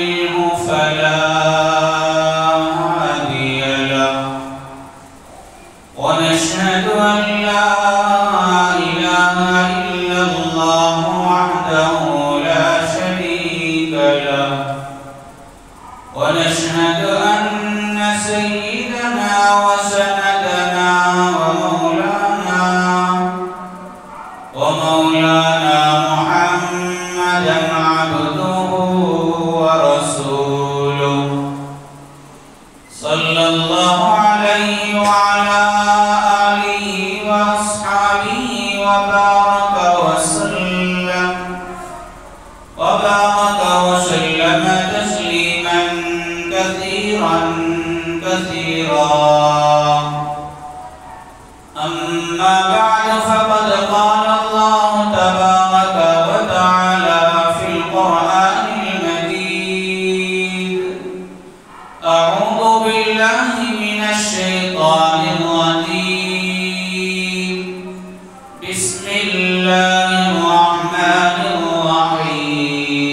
يضلله فلا هادي له ونشهد أن لا إله إلا الله وحده لا شريك له ونشهد أن سيدنا وسندنا ومولانا محمدا عبده ورسوله صلى الله عليه وعلى آله وأصحابه وبارك وسلم تسليما كثيرا أما بعد فقد قال الله تبارك وتعالى في القرآن المجيد أعوذ بالله من الشيطان الرجيم بسم الله الرحمن الرحيم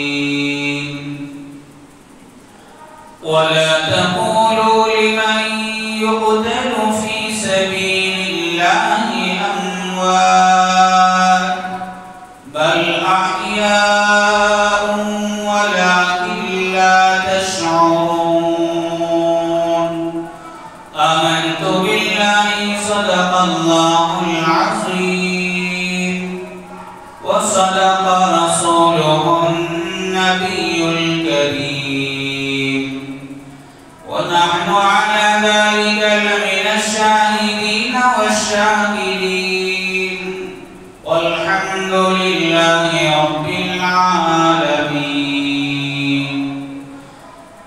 ولا تقولوا لمن يقتل في سبيل الله أموات بل أحياء ولكن لا تشعرون آمنت بالله صدق الله العظيم وصدق رسوله النبي الكريم ونحن على ذلك لمن الشاهدين والشاكرين والحمد لله رب العالمين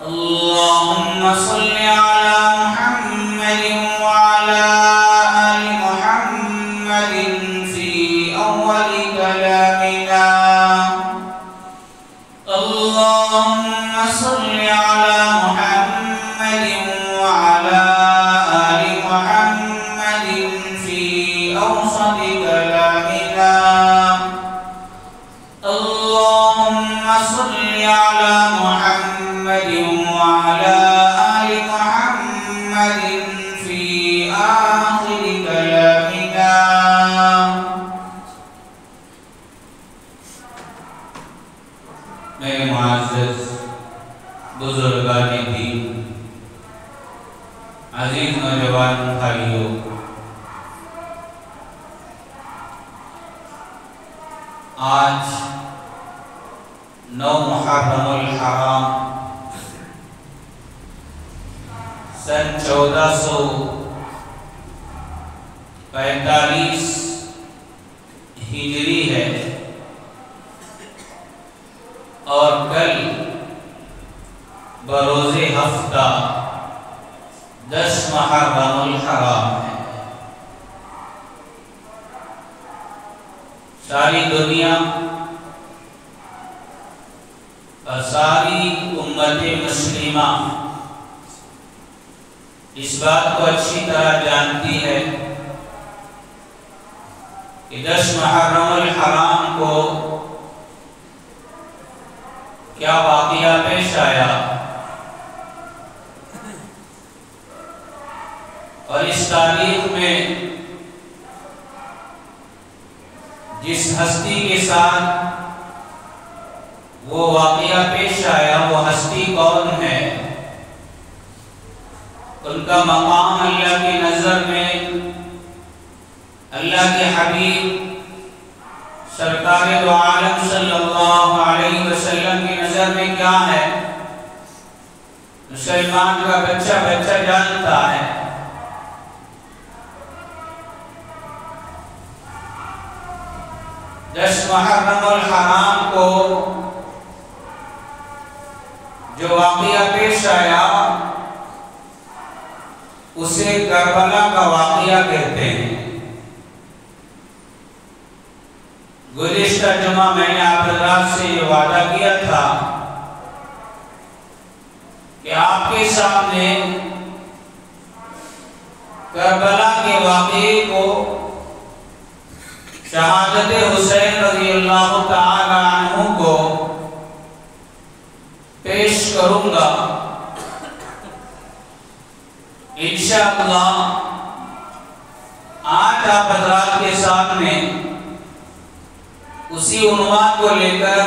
اللهم صل على محمد وعلى آل محمد في أول كلامنا اللهم صل على محمد وعلى آل محمد في أوسط كلامنا اللهم صل على محمد وعلى آل محمد في آخر كلامنا میرے معزز بزرگان دین عزیز نوجوان بھائیوں آج 9 محرم الحرام سن 1445 ہجری ہے اور کل بروز ہفتہ 10 محرم الحرام ہے ساری دنیا اور ساری امت مسلمہ اس بات کو اچھی طرح جانتی ہے کہ 10 محرم الحرام کو کیا واقعہ پیش آیا اور اس تاریخ میں جس ہستی کے ساتھ وہ واقعہ پیش آیا وہ ہستی کون ہے ان کا مقام اللہ کی نظر میں اللہ کے حبیب سرکار دو عالم صلی اللہ علیہ وسلم کی نظر میں کیا ہے مسلمان کا بچہ جانتا ہے 10 محرم الحرام کو جو واقعہ پیش آیا اسے کربلا کا واقعہ کہتے ہیں گزشتہ جمعہ میں نے آپ حضرات سے یہ وعدہ کیا تھا کہ آپ کے سامنے کربلا کے واقعے کو شہادت حسین رضی اللہ تعالی عنہ کو پیش کروں گا انشاءاللہ آج آپ حضرات کے سامنے اسی عنوان کو لے کر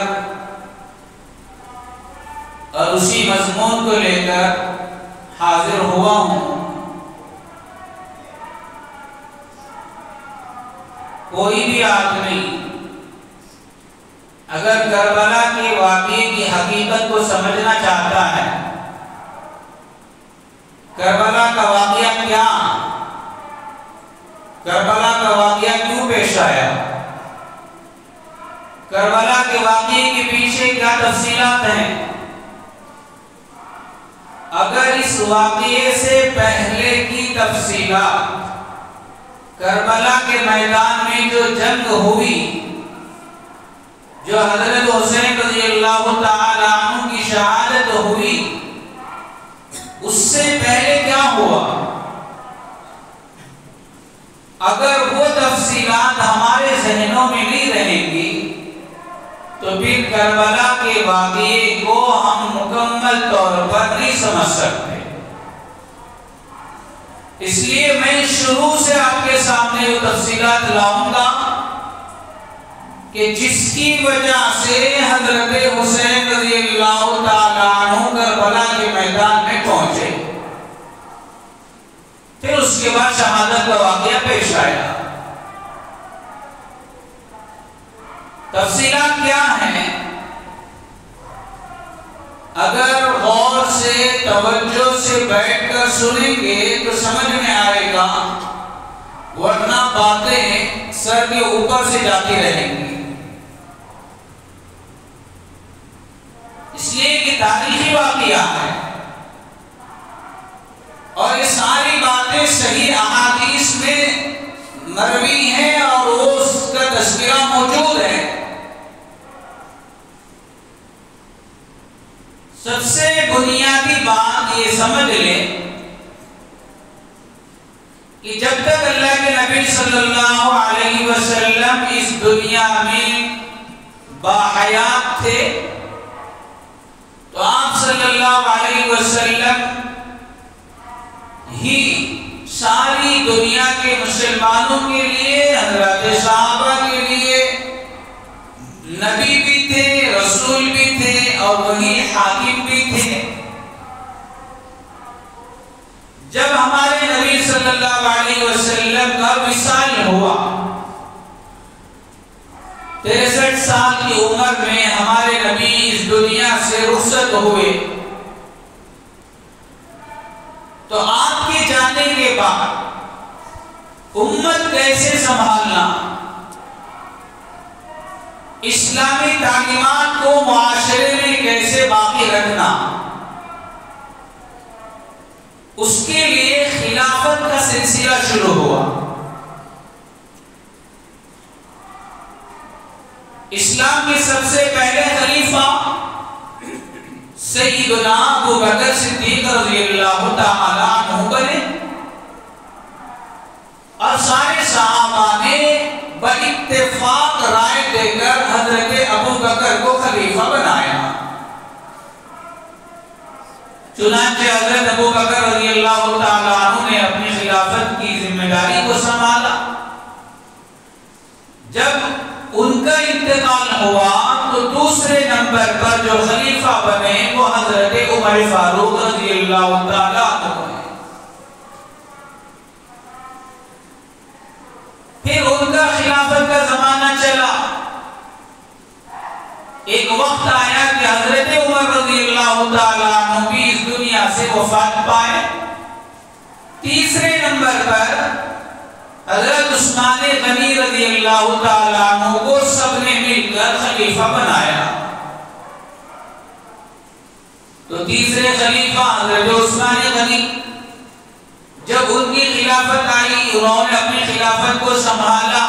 اور اسی مضمون کو لے کر حاضر ہوا ہوں۔ کوئی بھی آدمی اگر کربلا کے واقعے کی حقیقت کو سمجھنا چاہتا ہے، کربلا کا واقعہ کیا، کربلا کا واقعہ کیوں پیش آیا، کربلا کے واقعے کے پیچھے کیا تفصیلات ہیں، اگر اس واقعے سے پہلے کی تفصیلات، کربلا کے میدان میں جو جنگ ہوئی، جو حضرت حسین رضی اللہ تعالی عنہ کی شہادت ہوئی، اس سے پہلے کیا ہوا، اگر وہ تفصیلات ہمارے ذہنوں میں نہیں رہیں گی تو پھر کربلا کے واقعے کو ہم مکمل طور پر نہیں سمجھ سکتے۔ اس لیے میں شروع سے آپ کے سامنے وہ تفصیلات لاؤں گا کہ جس کی وجہ سے حضرت حسین رضی اللہ تعالیٰ عنہ کربلا کے میدان میں پہنچے، پھر اس کے بعد شہادت کا واقعہ پیش آیا۔ تفصیلات کیا ہیں؟ اگر غور سے توجہ سے بیٹھ کر سنیں گے تو سمجھ میں آئے گا، ورنہ باتیں سر کے اوپر سے جاتی رہیں گی۔ اس لیے کہ تاریخی واقعہ ہے اور یہ ساری باتیں صحیح احادیث میں مروی ہیں اور اس کا تذکرہ موجود ہے۔ سب سے بنیادی بات یہ سمجھ لیں کہ جب تک اللہ کے نبی صلی اللہ علیہ وسلم اس دنیا میں باحیات تھے تو آپ صلی اللہ علیہ وسلم ہی ساری دنیا کے مسلمانوں کے لیے، حضرات صحابہ کے لیے نبی بھی تھے، رسول بھی تھے اور وہی حاکم بھی تھے۔ جب ہمارے نبی صلی اللہ علیہ وسلم کا وصال ہوا، 63 سال کی عمر میں ہمارے نبی اس دنیا سے رخصت ہوئے، تو آپ کے جانے کے بعد امت کیسے سنبھالنا، اسلامی تعلیمات کو معاشرے میں کیسے باقی رکھنا، اس کے لیے خلافت کا سلسلہ شروع ہوا۔ اسلام کے سب سے پہلے خلیفہ سیدنا ابو بکر صدیق رضی اللہ تعالی عنہ بنے اور سارے صحابہ نے باتفاق رائے دے کر حضرت ابو بکر کو خلیفہ بنایا۔ چنانچہ حضرت ابو بکر رضی اللہ تعالی عنہ نے اپنی خلافت کی ذمہ داری کو سنبھالا۔ جب ان کا انتقال ہوا تو دوسرے نمبر پر جو خلیفہ بنے وہ حضرت عمر فاروق رضی اللہ تعالی عنہ ہیں۔ پھر ان کا خلافت کا زمانہ چلا، ایک وقت آیا کہ حضرت عمر رضی اللہ تعالی عنہ بھی اس دنیا سے وفات پائے۔ تیسرے نمبر پر حضرت عثمان غنی رضی اللہ تعالیٰ عنہ کو سب نے مل کر خلیفہ بنایا۔ تو تیسرے خلیفہ حضرت عثمان غنی، جب ان کی خلافت آئی انہوں نے اپنی خلافت کو سنبھالا۔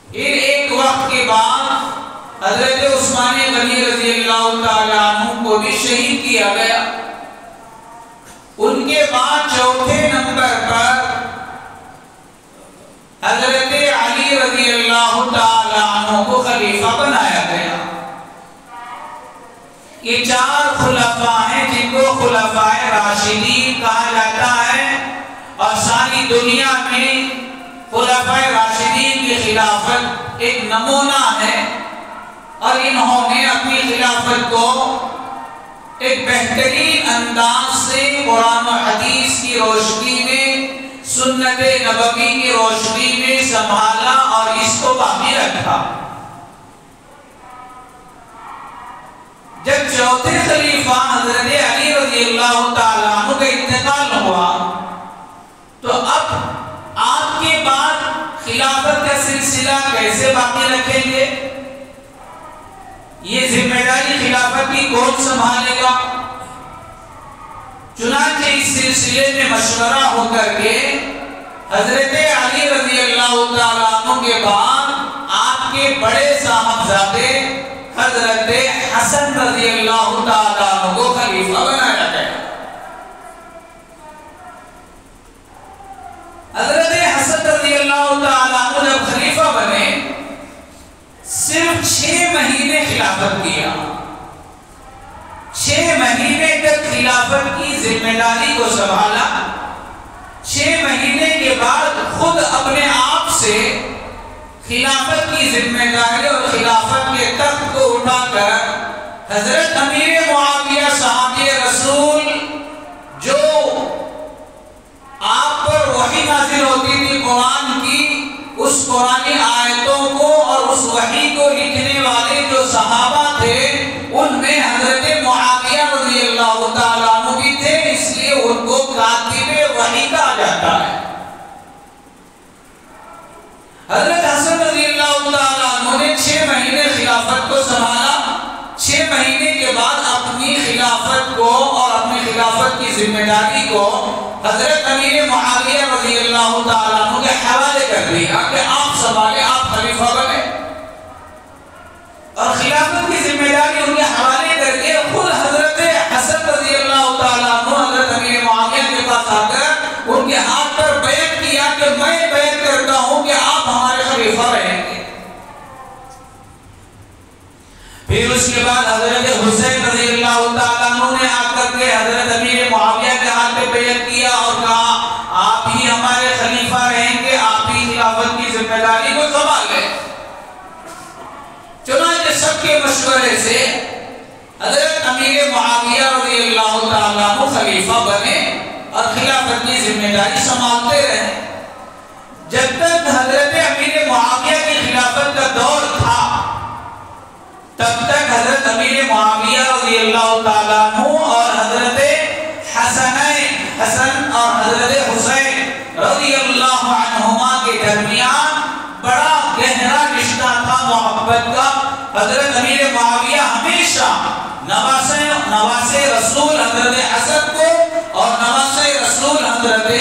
پھر ایک وقت کے بعد حضرت عثمان غنی رضی اللہ تعالیٰ عنہ کو بھی شہید کیا گیا۔ ان کے بعد چوتھے نمبر پر حضرت علی رضی اللہ تعالی عنہ کو خلیفہ بنایا گیا۔ یہ 4 خلفاء ہیں جن کو خلفاء راشدین کہا جاتا ہے، اور ساری دنیا میں خلفاء راشدین کی خلافت ایک نمونہ ہے، اور انہوں نے اپنی خلافت کو ایک بہترین انداز سے قرآن و حدیث کی روشنی میں، سنت نبوی کی روشنی میں سنبھالا اور اس کو باقی رکھا۔ جب چوتھے خلیفہ حضرت علی رضی اللہ تعالیٰ عنہ کا انتقال ہوا تو اب آپ کے بعد خلافت کا سلسلہ کیسے باقی رکھیں گے؟ یہ ذمہ داری خلافت کی کون سنبھالے گا؟ چنانچہ اس سلسلے میں مشورہ ہو کر کے حضرت علی رضی اللہ تعالیٰ عنہ کے بعد آپ کے بڑے صاحبزادے حضرت حسن رضی اللہ تعالیٰ عنہ کو خلیفہ بنایا گیا۔ حضرت حسن رضی اللہ تعالیٰ عنہ جب خلیفہ بنے صرف 6 مہینے خلافت کیا، 6 مہینے تک خلافت کی ذمہ داری کو سنبھالا۔ 6 مہینے کے بعد خود اپنے آپ سے خلافت کی ذمہ داری اور خلافت کے تخت کو اٹھا کر حضرت امیر معاویہ صحابی رسول، جو آپ پر وحی نازل ہوتی تھی قرآن کی، اس قرآنی آیتوں کو اور اس وحی کو لکھنے والے جو صحابہ تھے ان میں حضرت معاویہ رضی اللہ تعالیٰ عنہ بھی تھے، اس لیے ان کو کاتب وحی کہا جاتا ہے۔ حضرت حسن رضی اللہ تعالیٰ عنہ نے 6 مہینے خلافت کو سنبھالا۔ 6 مہینے کے بعد اپنی خلافت کو اور اپنی خلافت کی ذمہ داری کو حضرت امیر معاویہ رضی اللہ تعالیٰ عنہ کے حوالے کر دیا کہ آپ سنبھالیں، آپ خلیفہ بنے، اور خلافت کی ذمہ داری ان کے حوالے کر کے خود حضرت حسن رضی اللہ تعالیٰ عنہ حضرت امیر معاویہ کے پاس آ کر ان کے ہاتھ پر بیعت کیا کہ میں بیعت کرتا ہوں کہ آپ ہمارے خلیفہ رہیں گے۔ پھر اس کے بعد حضرت حسین رضی اللہ تعالیٰ عنہ نے آ کر کے حضرت امیر معاویہ کے ہاتھ پہ بیعت کیا اور کہا آپ ہی ہمارے خلیفہ رہیں گے، آپ ہی خلافت کی ذمہ داری کو سنبھالیں۔ چنانچہ سب کے مشورے سے حضرت امیر معاویہ رضی اللہ تعالیٰ عنہ خلیفہ بنے اور خلافت کی ذمہ داری سنبھالتے رہے۔ جب تک حضرت امیر معاویہ کی خلافت کا دور تھا تب تک حضرت امیر معاویہ رضی اللہ تعالیٰ عنہ اور حضرت حسن اور حضرت حسین رضی اللہ عنہما کے درمیان بڑا گہرا رشتہ تھا محبت کا۔ حضرت امیر معاویہ ہمیشہ نواسے رسول حضرت حسن کو اور نواسے رسول حضرت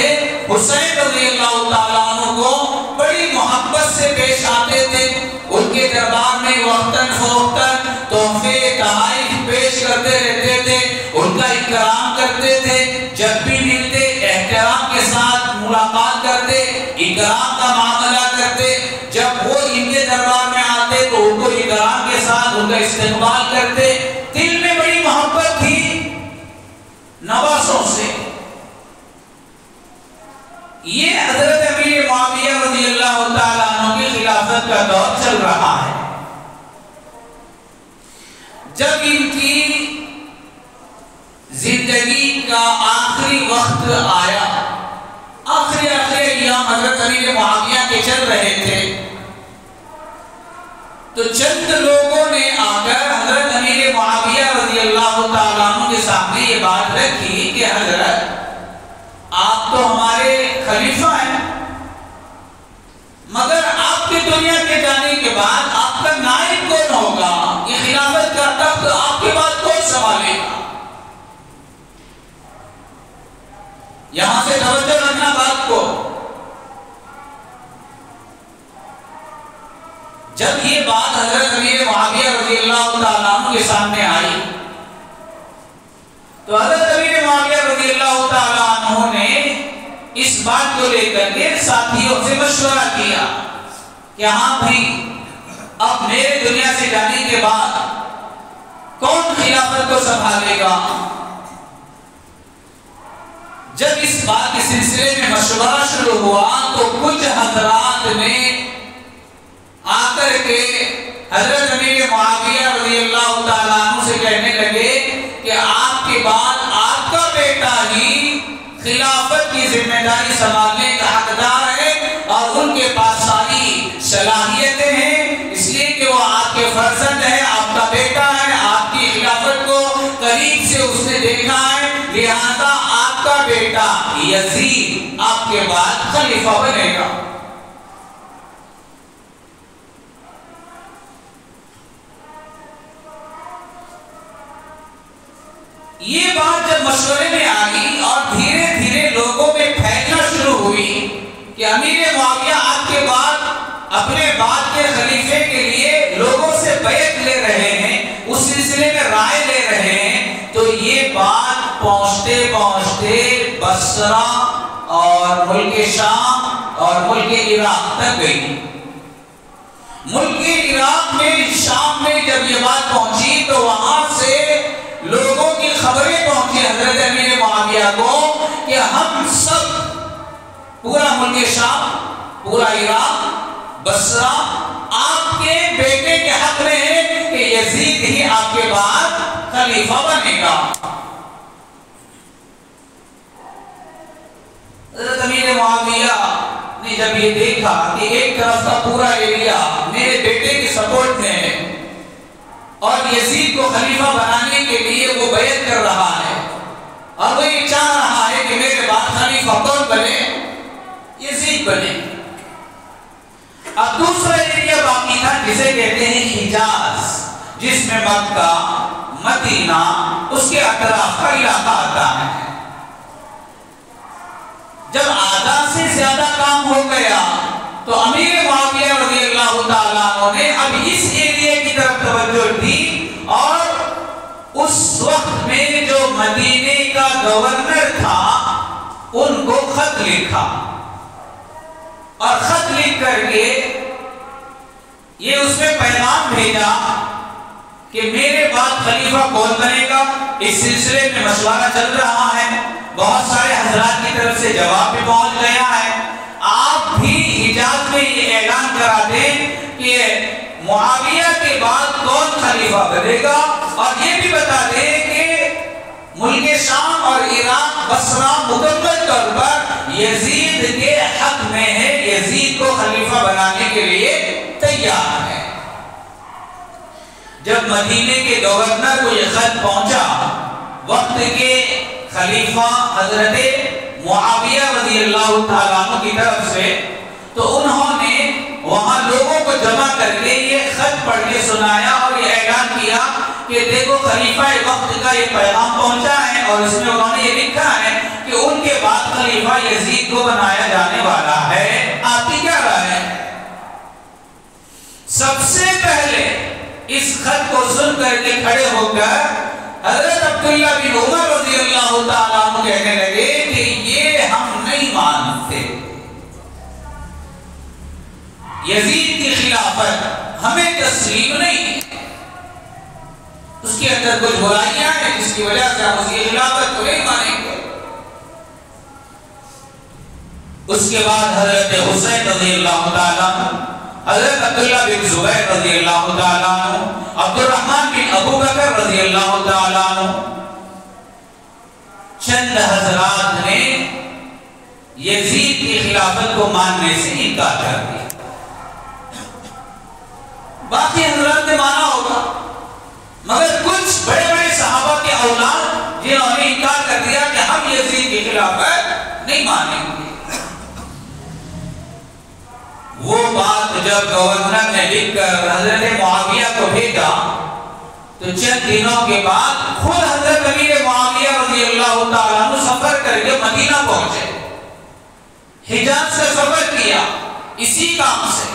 حسین رضی اللہ تعالیٰ عنہ کو بڑی محبت سے پیش آتے تھے۔ ان کے دربار میں وقتاً فوقتاً تحفے تحائف پیش کرتے رہتے تھے، ان کا اکرام کرتے تھے، جب بھی ملتے احترام کے ساتھ ملاقات کرتے، اکرام کا معاملہ کرتے، جب وہ ان کے دربار میں آتے تو ان کو اکرام کے ساتھ ان کا استقبال کرتے۔ دل میں بڑی محبت تھی نواسوں سے۔ یہ حضرت امیر معاویہ رضی اللہ تعالیٰ عنہ کی خلافت کا دور چل رہا ہے۔ جب ان کی زندگی کا آخری وقت آیا، آخری ایام حضرت امیر معاویہ کے چل رہے تھے، تو چند لوگوں نے آ کر حضرت امیر معاویہ رضی اللہ تعالیٰ عنہ کے سامنے یہ بات رکھی کہ حضرت آپ تو ہمارے خلیفہ ہیں، مگر آپ کی دنیا کے جانے کے بعد آپ کا نائب کون ہوگا؟ یہ خلافت کا تخت آپ کے بعد کون سنبھالے گا؟ یہاں سے توجہ رکھنا بات کو۔ جب یہ بات حضرت امیر معاویہ رضی اللہ تعالیٰ عنہ کے سامنے آئی تو حضرت امیر معاویہ رضی اللہ تعالیٰ عنہ نے اس بات کو لے کر کے ساتھیوں سے مشورہ کیا کہ ہاں بھائی، اب میرے دنیا سے جانے کے بعد کون خلافت کو سنبھالے گا؟ جب اس بات کے سلسلے میں مشورہ شروع ہوا تو کچھ حضرات نے آ کر کے حضرت امیر معاویہ رضی اللہ تعالیٰ عنہ سے کہنے لگے کہ آپ کے بعد آپ کا بیٹا ہی خلافت کی ذمہ داری سنبھالنے کا حقدار ہے اور ان کے پاس ساری صلاحیتیں ہیں، اس لیے کہ وہ آپ کے فرزند ہے، آپ کا بیٹا ہے، آپ کی خلافت کو قریب سے اس نے دیکھا ہے، لہذا آپ کا بیٹا یزید آپ کے بعد خلیفہ بنے گا۔ یہ بات جب مشورے میں آئی اور دھیرے دھیرے لوگوں میں پھیلنا شروع ہوئی کہ امیر معاویہ آپ کے بعد اپنے بعد کے خلیفے کے لیے لوگوں سے بیعت لے رہے ہیں، اس سلسلے میں رائے لے رہے ہیں، تو یہ بات پہنچتے پہنچتے بصرہ اور ملک شام اور ملک عراق تک گئی۔ ملک عراق میں شام میں جب یہ بات پہنچی تو وہاں سے لوگوں کی خبریں پہنچی حضرت امیر معاویہ کو کہ ہم سب پورا ملک شام، پورا عراق، بصرہ آپ کے بیٹے کے حق میں ہے کہ یزید ہی آپ کے بعد خلیفہ بنے گا۔ حضرت امیر معاویہ نے جب یہ دیکھا کہ ایک طرف کا پورا ایریا میرے بیٹے کی سپورٹ میں ہے اور یزید کو خلیفہ بنانے کے لیے وہ بیعت کر رہا ہے اور وہ یہ چاہ رہا ہے کہ میرے بعد خلیفہ کون بنے؟ یزید بنے۔ اب دوسرا ایریا باقی تھا جسے کہتے ہیں حجاز، جس میں مکہ، مدینہ، اس کے اطراف کا علاقہ آتا ہے۔ جب آدھا سے زیادہ کام ہو گیا تو امیر معاویہ رضی اللہ تعالیٰ عنہ نے اب اس ایریا کی طرف توجہ دی اور اس وقت میں جو مدینے کا گورنر تھا ان کو خط لکھا اور خط لکھ کر کے یہ اس میں پیغام بھیجا کہ میرے بعد خلیفہ کون بنے گا، اس سلسلے میں مشورہ چل رہا ہے، بہت سارے حضرات کی طرف سے جواب بھی پہنچ گیا ہے، آپ بھی حجاز میں یہ اعلان کرا دیں کہ معاویہ کے بعد کون خلیفہ بنے گا اور یہ بھی بتا دیں کہ ملک شام اور عراق بصرہ مکمل طور پر یزید کے حق میں ہے، یزید کو خلیفہ بنانے کے لیے تیار ہے۔ جب مدینے کے گورنر کو یہ خط پہنچا وقت کے خلیفہ حضرت معاویہ رضی اللہ تعالیٰ عنہ کی طرف سے، تو انہوں نے وہاں لوگوں کو جمع کر کے یہ خط پڑھ کے سنایا اور یہ اعلان کیا کہ دیکھو خلیفہ وقت کا یہ پیغام پہنچا ہے اور اس میں انہوں نے یہ لکھا ہے کہ ان کے بعد خلیفہ یزید کو بنایا جانے والا ہے، آپ کی کیا رائے ہے؟ سب سے پہلے اس خط کو سن کر کے کھڑے ہو کر حضرت عبداللہ بن عمر رضی اللہ تعالیٰ عنہ کہنے لگے کہ یہ ہم نہیں مانتے، یزید کی خلافت ہمیں تسلیم نہیں ہے، اس کے اندر کچھ برائیاں ہیں جس کی وجہ سے ہم اس کی خلافت کو نہیں مانیں گے۔ اس کے بعد حضرت حسین رضی اللہ تعالیٰ عنہ، حضرت عبداللہ بن زبیر رضی اللہ تعالیٰ عنہ، عبد الرحمن بن ابو بکر رضی اللہ تعالیٰ عنہ، چند حضرات نے یزید کی خلافت کو ماننے سے انکار کر دیا۔ باقی حضرات نے مانا ہوگا، مگر کچھ بڑے بڑے صحابہ کے اولاد جنہوں نے انکار کر دیا کہ ہم یزید کی خلافت نہیں مانیں گے۔ وہ بات جب گورنر نے لکھ کر حضرت معاویہ کو بھیجا تو چند دنوں کے بعد خود حضرت امیر معاویہ رضی اللہ تعالیٰ عنہ سفر کر کے مدینہ پہنچے، حجاز سے سفر کیا اسی کام سے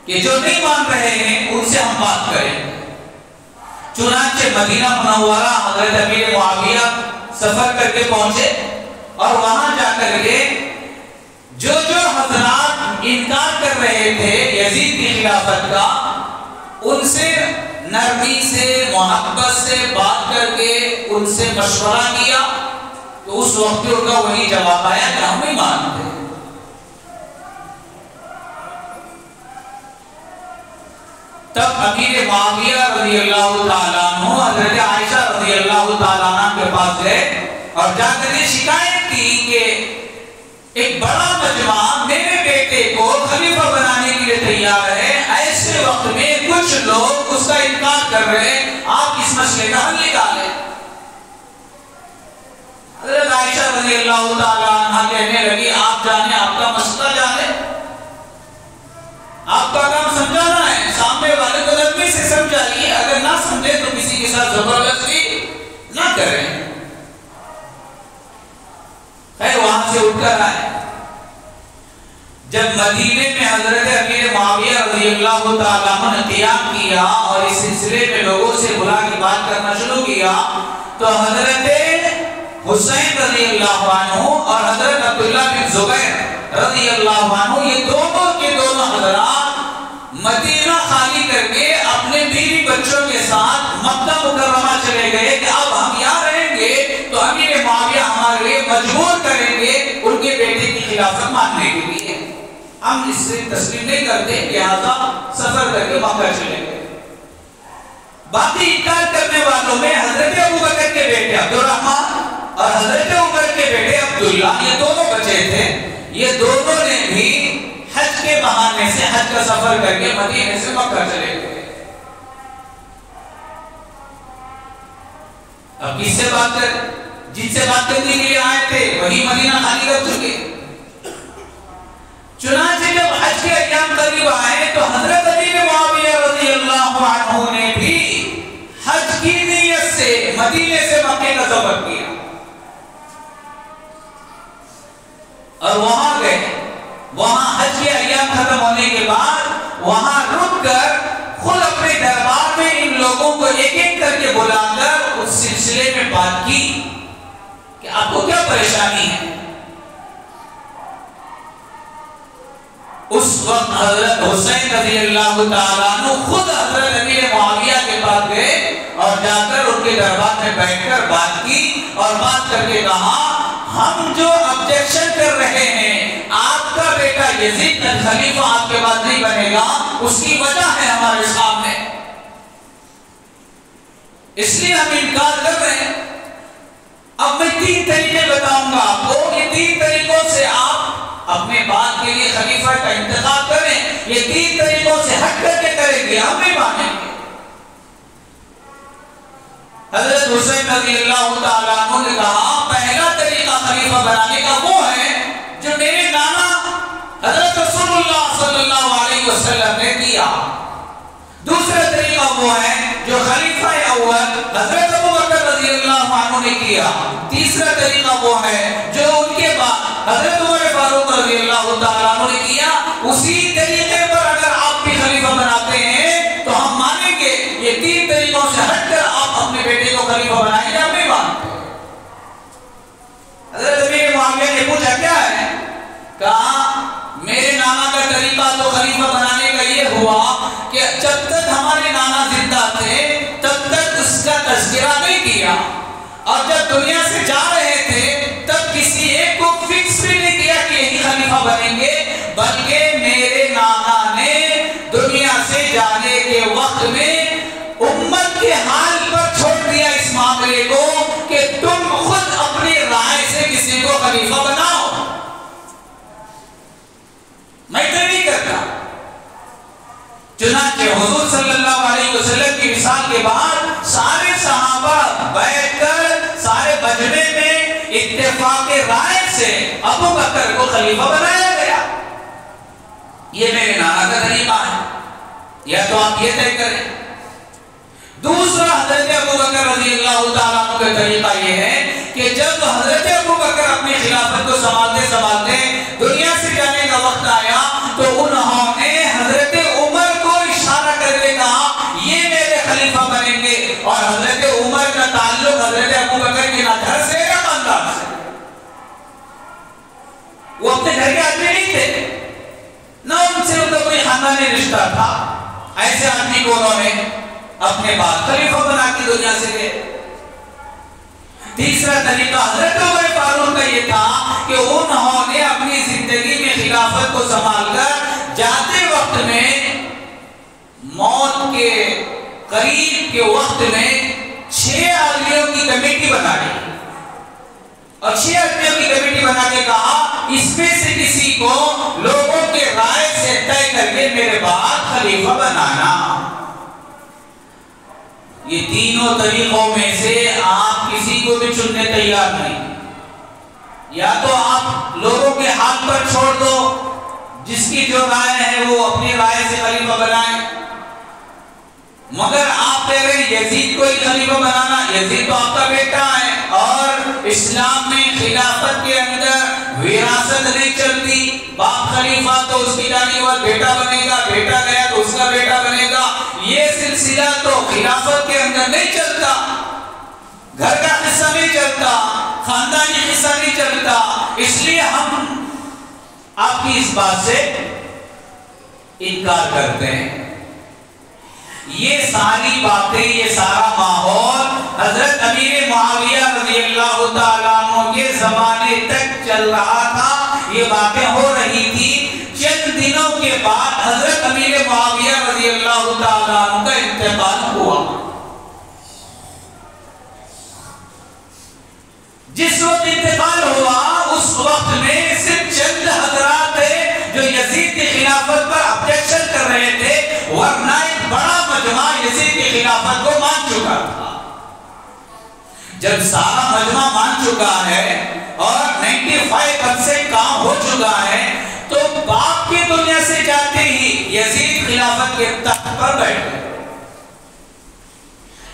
کہ جو نہیں مان رہے ہیں ان سے ہم بات کریں۔ چنانچہ مدینہ منورہ حضرت امیر معاویہ سفر کر کے پہنچے اور وہاں جا کر کے جو جو حضرات انکار کر رہے تھے یزید کی خلافت کا ان سے نرمی سے محبت سے بات کر کے ان سے مشورہ کیا تو اس وقت ان کا وہی جواب آیا کہ ہم نہیں مانتے. تب امیر معاویہ رضی اللہ تعالیٰ عنہ حضرت عائشہ رضی اللہ تعالیٰ عنہ کے پاس گئے اور جا کر یہ شکایت کی کہ ایک بڑا مجمع میرے بیٹے کو خلیفہ بنانے کے لیے تیار ہے، ایسے وقت میں کچھ لوگ اس کا انکار کر رہے ہیں، آپ اس مسئلے کا حل نکالیں. حضرت عائشہ رضی اللہ تعالیٰ عنہ کہنے لگی آپ جانے، آپ کا مسئلہ جانے، آپ کا کام سمجھانا ہے، سامنے والے کو نرمی سے سمجھائیے، اگر نہ سمجھے تو کسی کے ساتھ زبردستی نہ کریں. خیر وہاں سے اٹھ کر آئے. جب مدینے میں حضرت امیر معاویہ رضی اللہ تعالیٰ عنہ نے قیام کیا اور اس سلسلے میں لوگوں سے بلا کے بات کرنا شروع کیا تو حضرت حسین رضی اللہ عنہ اور حضرت عبداللہ بن زبیر رضی اللہ عنہ یہ دونوں کے دونوں حضرات مدینہ خالی کر کے اپنے بیوی بچوں کے ساتھ مکہ مکرمہ چلے گئے کہ اب ہم یہاں رہیں گے تو امیر معاویہ ہمارے لیے مجبور کریں گے ان کے بیٹے کی خلافت ماننے کے لیے، ہم اس سے تسلیم نہیں کرتے، لہذا سفر کر کے مکہ چلے گئے. باقی انکار کرنے والوں میں حضرت ابوبکر کے بیٹے عبدالرحمن اور حضرت عمر کے بیٹے عبداللہ یہ دونوں بچے تھے. یہ دونوں نے بھی حج کے بہانے سے حج کا سفر کر کے مدینے سے مکہ چلے گئے. اب کس سے بات کر، جن سے بات کرنے کے لیے آئے تھے وہی مدینہ خالی کر چکے. چنانچہ جب حج کے ایام قریب آئے تو حضرت امیر معاویہ رضی اللہ عنہ نے بھی حج کی نیت سے مدینے سے مکے کا سفر کیا اور وہاں گئے. وہاں حج کے ایام ختم ہونے کے بعد وہاں رک کر خود اپنے دربار میں ان لوگوں کو ایک ایک کر کے بلا کر اس سلسلے میں بات کی کہ آپ کو کیا پریشانی ہے. اس وقت حضرت حسین رضی اللہ تعالیٰ عنہ خود حضرت امیر معاویہ کے پاس گئے اور جا کر ان کے دربار میں بیٹھ کر بات کی اور بات کر کے کہا ہم جو آبجیکشن کر رہے ہیں آپ کا بیٹا یزید خلیفہ آپ کے بعد نہیں بنے گا، اس کی وجہ ہے ہمارے سامنے، اس لیے ہم انکار کر رہے ہیں. اب میں 3 طریقے بتاؤں گا آپ کو، یہ 3 طریقوں سے آپ اپنے بات کے لیے خلیفہ کا انتخاب کریں. یہ 3 طریقوں سے ہٹ کر کے کریں گے، ہم نہیں مانیں گے. حضرت حسین رضی اللہ تعالیٰ عنہ نے کہا پہلا طریقہ خلیفہ بنانے کا وہ ہے جو میرے نانا حضرت رسول اللہ صلی اللہ علیہ وسلم نے کیا. دوسرا طریقہ وہ ہے جو خلیفہ اول حضرت ابوبکر رضی اللہ عنہ نے کیا. تیسرا طریقہ وہ ہے جو ان کے بعد حضرت عمر فاروق رضی اللہ تعالیٰ عنہ نے کیا. اسی طریقے پر اگر آپ بھی خلیفہ بناتے ہیں تو ہم مانیں گے. یہ 3 طریقوں سے ہٹ کر آپ اپنے بیٹے کو خلیفہ بنائیں گے، ہم نہیں مانتے. حضرت امیر معاویہ نے پوچھا کیا ہے؟ کہا میرے نانا کا طریقہ تو خلیفہ بنانے کا یہ ہوا کہ جب تک ہمارے نانا زندہ تھے تب تک اس کا تذکرہ نہیں کیا، اور جب دنیا سے جا رہے تھے تب کسی ایک کو فکس بھی نہیں کیا کہ یہی خلیفہ بنیں گے، بلکہ میرے نانا نے دنیا سے جانے کے وقت میں امت کے حال پر چھوڑ دیا اس معاملے کو کہ تم خود اپنی رائے سے کسی کو خلیفہ بناؤ، میں تو نہیں کرتا. چنانچہ حضور صلی اللہ علیہ وسلم کی وصال کے بعد سارے صحابہ بیٹھ کر سارے مجمع میں اتفاق رائے سے ابو بکر کو خلیفہ بنایا گیا. یہ میرے نانا کا طریقہ ہے، یا تو آپ یہ طے کریں. دوسرا حضرت ابو بکر رضی اللہ تعالیٰ عنہ کا طریقہ یہ ہے کہ جب حضرت ابو بکر اپنی خلافت کو سنبھالتے دنیا سے جانے کا وقت آیا تو انہوں نے حضرت عمر کو اشارہ کر کے کہا یہ میرے خلیفہ بنیں گے. اور حضرت عمر کا تعلق حضرت ابو بکر کے نہ گھر سے نہ خاندان سے، وہ اپنے گھر کے آدمی نہیں تھے، نہ ان سے ان کا کوئی خاندانی رشتہ تھا. ایسے آدمی کو انہوں نے اپنے بعد خلیفہ بنا کے دنیا سے گئے۔ تیسرا طریقہ حضرت عمر فاروق کا یہ تھا کہ انہوں نے اپنی زندگی میں خلافت کو سنبھال کر جاتے وقت میں موت کے قریب کے وقت میں 6 آدمیوں کی کمیٹی بنا لی، اور 6 آدمیوں کی کمیٹی بنا کے کہا اس میں سے کسی کو لوگوں کے رائے سے طے کر کے میرے بعد خلیفہ بنانا۔ یہ تینوں طریقوں میں سے آپ کسی کو بھی چننے تیار نہیں، یا تو آپ لوگوں کے ہاتھ پر چھوڑ دو، جس کی جو رائے ہے وہ اپنی رائے سے خلیفہ بنائیں، مگر آپ کہہ رہے یزید کو ہی خلیفہ بنانا، یزید تو آپ کا بیٹا ہے، اور اسلام میں خلافت کے اندر وراثت نہیں چلتی، باپ خلیفہ تو اس کی جانے کے بعد بیٹا بنے گا، بیٹا گیا تو اس کا بیٹا بنے گا، یہ سلسلہ تو خلافت کے اندر نہیں چلتا، گھر کا حصہ نہیں چلتا، خاندانی حصہ نہیں چلتا، اس لیے ہم آپ کی اس بات سے انکار کرتے ہیں۔ یہ ساری باتیں، یہ سارا ماحول حضرت امیر معاویہ رضی اللہ تعالیٰ عنہ کے زمانے تک چل رہا تھا، یہ باتیں ہو رہی تھی۔ چند دنوں کے بعد حضرت امیر معاویہ رضی اللہ تعالیٰ عنہ کا انتقال ہوا۔ جس وقت انتقال ہوا اس وقت میں صرف چند حضرات تھے جو یزید کی خلافت پر ابجیکشن کر رہے تھے، ورنہ ایک بڑا مجمع یزید کی خلافت کو مان چکا تھا۔ جب سارا مجمع مان چکا ہے اور 95% کام ہو چکا ہے تو باپ کی دنیا سے جاتے ہی یزید خلافت کے تخت پر بیٹھے۔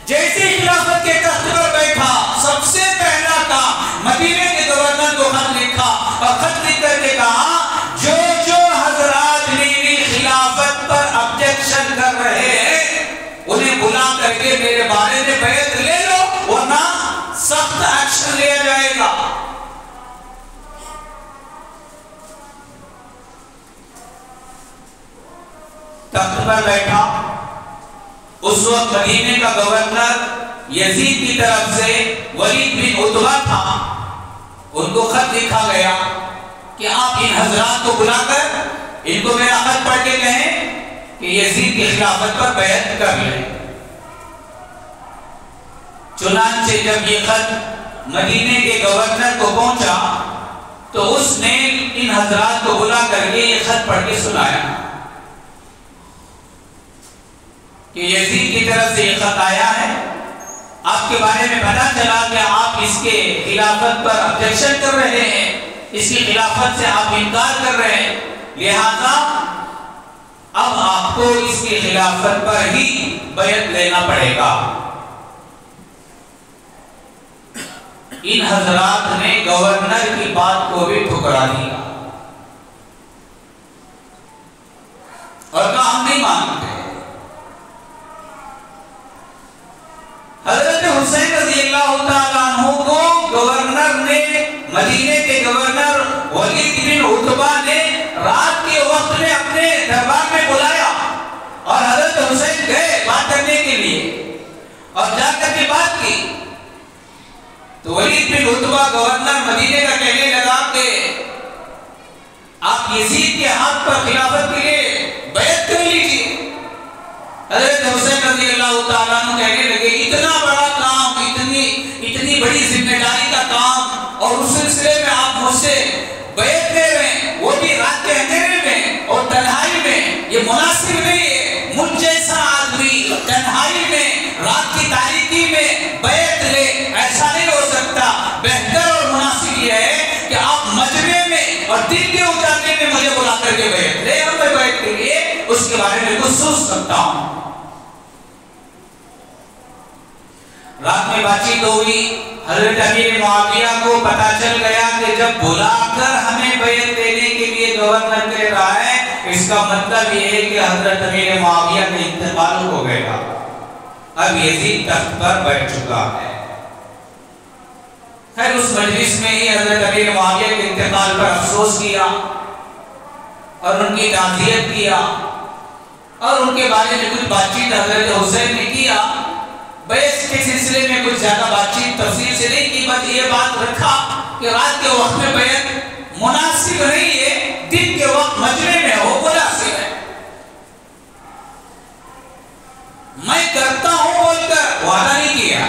جیسے خلافت کے تخت پر بیٹھا سب سے پہلا کام مدینے کے گورنر کو خط لکھا، اور خط لکھ کر کے کہا جو جو حضرات میری خلافت پر ابجیکشن کر رہے ہیں انہیں بلا کر کے میرے بارے میں بیعت لے لو، ورنہ سخت ایکشن لیا جائے گا۔ تخت پر بیٹھا، اس وقت مدینے کا گورنر یزید کی طرف سے ولید بن عتبہ تھا، ان کو خط لکھا گیا کہ آپ ان حضرات کو بلا کر ان کو میرا خط پڑھ کے کہیں کہ یزید کی خلافت پر بیعت کر لیں۔ چنانچہ جب یہ خط مدینے کے گورنر کو پہنچا تو اس نے ان حضرات کو بلا کر کے یہ خط پڑھ کے سنایا کہ یزید کی طرف سے یہ خط آیا ہے، آپ کے بارے میں پتہ چلا کہ آپ اس کے خلافت پر ابجیکشن کر رہے ہیں، اس کی خلافت سے آپ انکار کر رہے ہیں، لہذا اب آپ کو اس کی خلافت پر ہی بیعت لینا پڑے گا۔ ان حضرات نے گورنر کی بات کو بھی ٹھکرا دیا اور کہا ہم نہیں مانتے۔ حضرت حسین رضی اللہ تعالیٰ عنہ کو گورنر نے، مدینے کے گورنر ولید بن عتبہ نے رات کے وقت میں اپنے دربار میں بلایا، اور حضرت حسین گئے بات کرنے کے لیے، اور جا کر کے بات کی تو ولید بن عتبہ گورنر مدینے کا کہنے لگا کہ آپ یزید کے ہاتھ پر خلافت کے لیے بیعت کر لیجیے۔ حضرت حسین رضی اللہ تعالیٰ عنہ کہنے لگے اتنا بڑا کام، اتنی بڑی ذمہ داری کا کام، اور اس سلسلے میں آپ مجھ سے بیعت لے رہے ہیں، وہ بھی رات کے اندھیرے میں اور تنہائی میں، یہ مناسب نہیں ہے۔ مجھ جیسا آدمی تنہائی میں رات کی تاریکی میں بیعت لے، ایسا نہیں ہو سکتا۔ بہتر اور مناسب یہ ہے کہ آپ مجمع میں اور دن کے اجالے میں مجھے بلا کر کے بیعت لے، اور میں بیعت کے لیے اس کے بارے میں کچھ سوچ سکتا ہوں۔ رات میں بات چیت ہوئی، حضرت امیر معاویہ کو پتا چل گیا کہ جب بلا کر ہمیں بیعت دینے کے لیے گورنر کہہ رہا ہے، اس کا مطلب یہ ہے کہ حضرت امیر معاویہ کا انتقال ہو گیا، اب یزید تخت پر بیٹھ چکا ہے۔ خیر اس مجلس میں ہی حضرت امیر معاویہ کے انتقال پر افسوس کیا اور ان کی تعزیت کیا، اور ان کے بارے میں کچھ بات چیت حضرت حسین نے کیا. بیعت کے سلسلے میں کچھ زیادہ بات چیت تفصیل سے نہیں کی، بس یہ بات رکھا کہ رات کے وقت میں بیعت مناسب نہیں ہے، دن کے وقت مجمع میں ہو مناسب ہے. میں کرتا ہوں بول کر وعدہ نہیں کیا،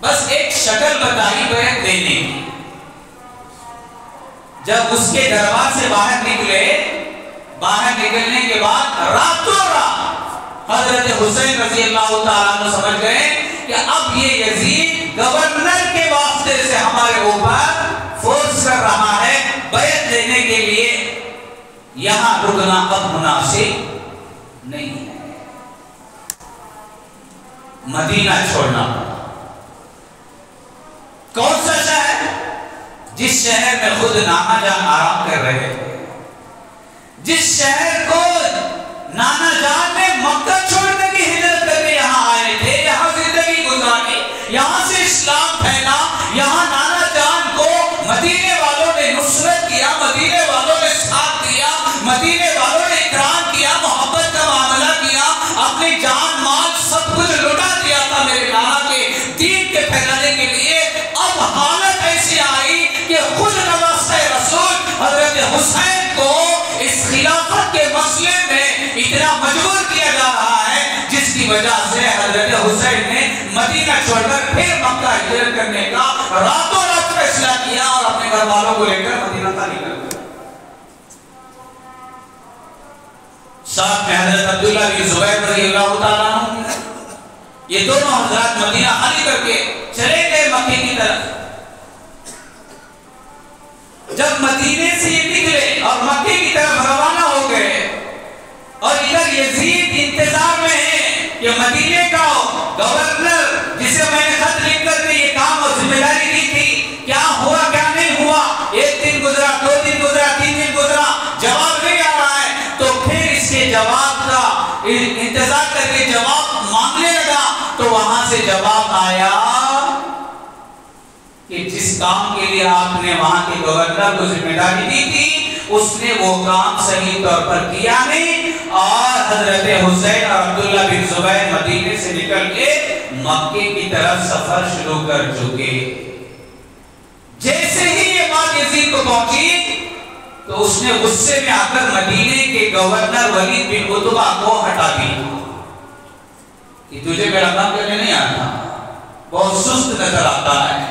بس ایک شکل بتائی بیعت دینے کی. جب اس کے دربار سے باہر نکلے، باہر نکلنے کے بعد راتوں رات حضرت حسین رضی اللہ تعالیٰ عنہ سمجھ گئے کہ اب یہ یزید گورنر کے واسطے سے ہمارے اوپر فورس کر رہا ہے بیعت دینے کے لیے، یہاں رکنا اب مناسب نہیں ہے. مدینہ چھوڑنا پڑا. کون سا شہر؟ جس شہر میں خود نانا جان آرام کر رہے تھے، جس شہر کو نانا جان نے مکہ چھوڑنے کی ہجرت کر کے یہاں آئے تھے، یہاں زندگی گزاری، یہاں سے اسلام پھیلا. یہاں نانا جان کو مدینے والوں نے نصرت کیا، مدینے والوں نے ساتھ دیا، مدینے والوں نے اکرام کیا، محبت کا معاملہ کیا، اپنی جان مال سب کچھ لٹا دیا تھا میرے نانا کے دین کے پھیلانے کے لیے. اب حالت ایسی آئی کہ خود نواسہ رسول حضرت حسین کو اس خلافت کے مسئلے میں اتنا مجبور کیا جا رہا ہے، جس کی وجہ سے حضرت حسین نے مدینہ چھوڑ کر پھر مکہ ہجرت کرنے کا راتوں رات فیصلہ کیا اور اپنے گھر والوں کو لے کر مدینہ خالی کر دیا. ساتھ میں حضرت عبداللہ بن زبیر رضی اللہ تعالیٰ عنہ، یہ دونوں حضرات مدینہ خالی کر کے چلے گئے مکے کی طرف. جب مدینے سے یہ نکلے اور مکے کی طرف روانہ ہو گئے اور ادھر یزید انتظار میں ہے کہ مدینے کا گورنر جسے میں نے خط لکھ کر کے یہ کام اور ذمہ داری دی تھی، کیا ہوا کیا نہیں ہوا. ایک دن گزرا، 2 دن گزرا، 3 دن گزرا، جواب نہیں آ رہا ہے. تو پھر اس کے جواب کا انتظار کر کے جواب مانگنے لگا تو وہاں سے جواب آیا کہ جس کام کے لیے آپ نے وہاں کے گورنر کو ذمہ داری دی تھی اس نے وہ کام صحیح طور پر کیا نہیں، اور حضرت حسین اور عبداللہ بن زبیر مدینے سے نکل کے مکے کی طرف سفر شروع کر چکے. جیسے ہی یہ بات یزید کو پہنچی تو اس نے غصے میں آ کر مدینے کے گورنر ولید بن عتبہ کو ہٹا دیا کہ تجھے میرا کام کرنے نہیں آتا، بہت سست نظر آتا ہے،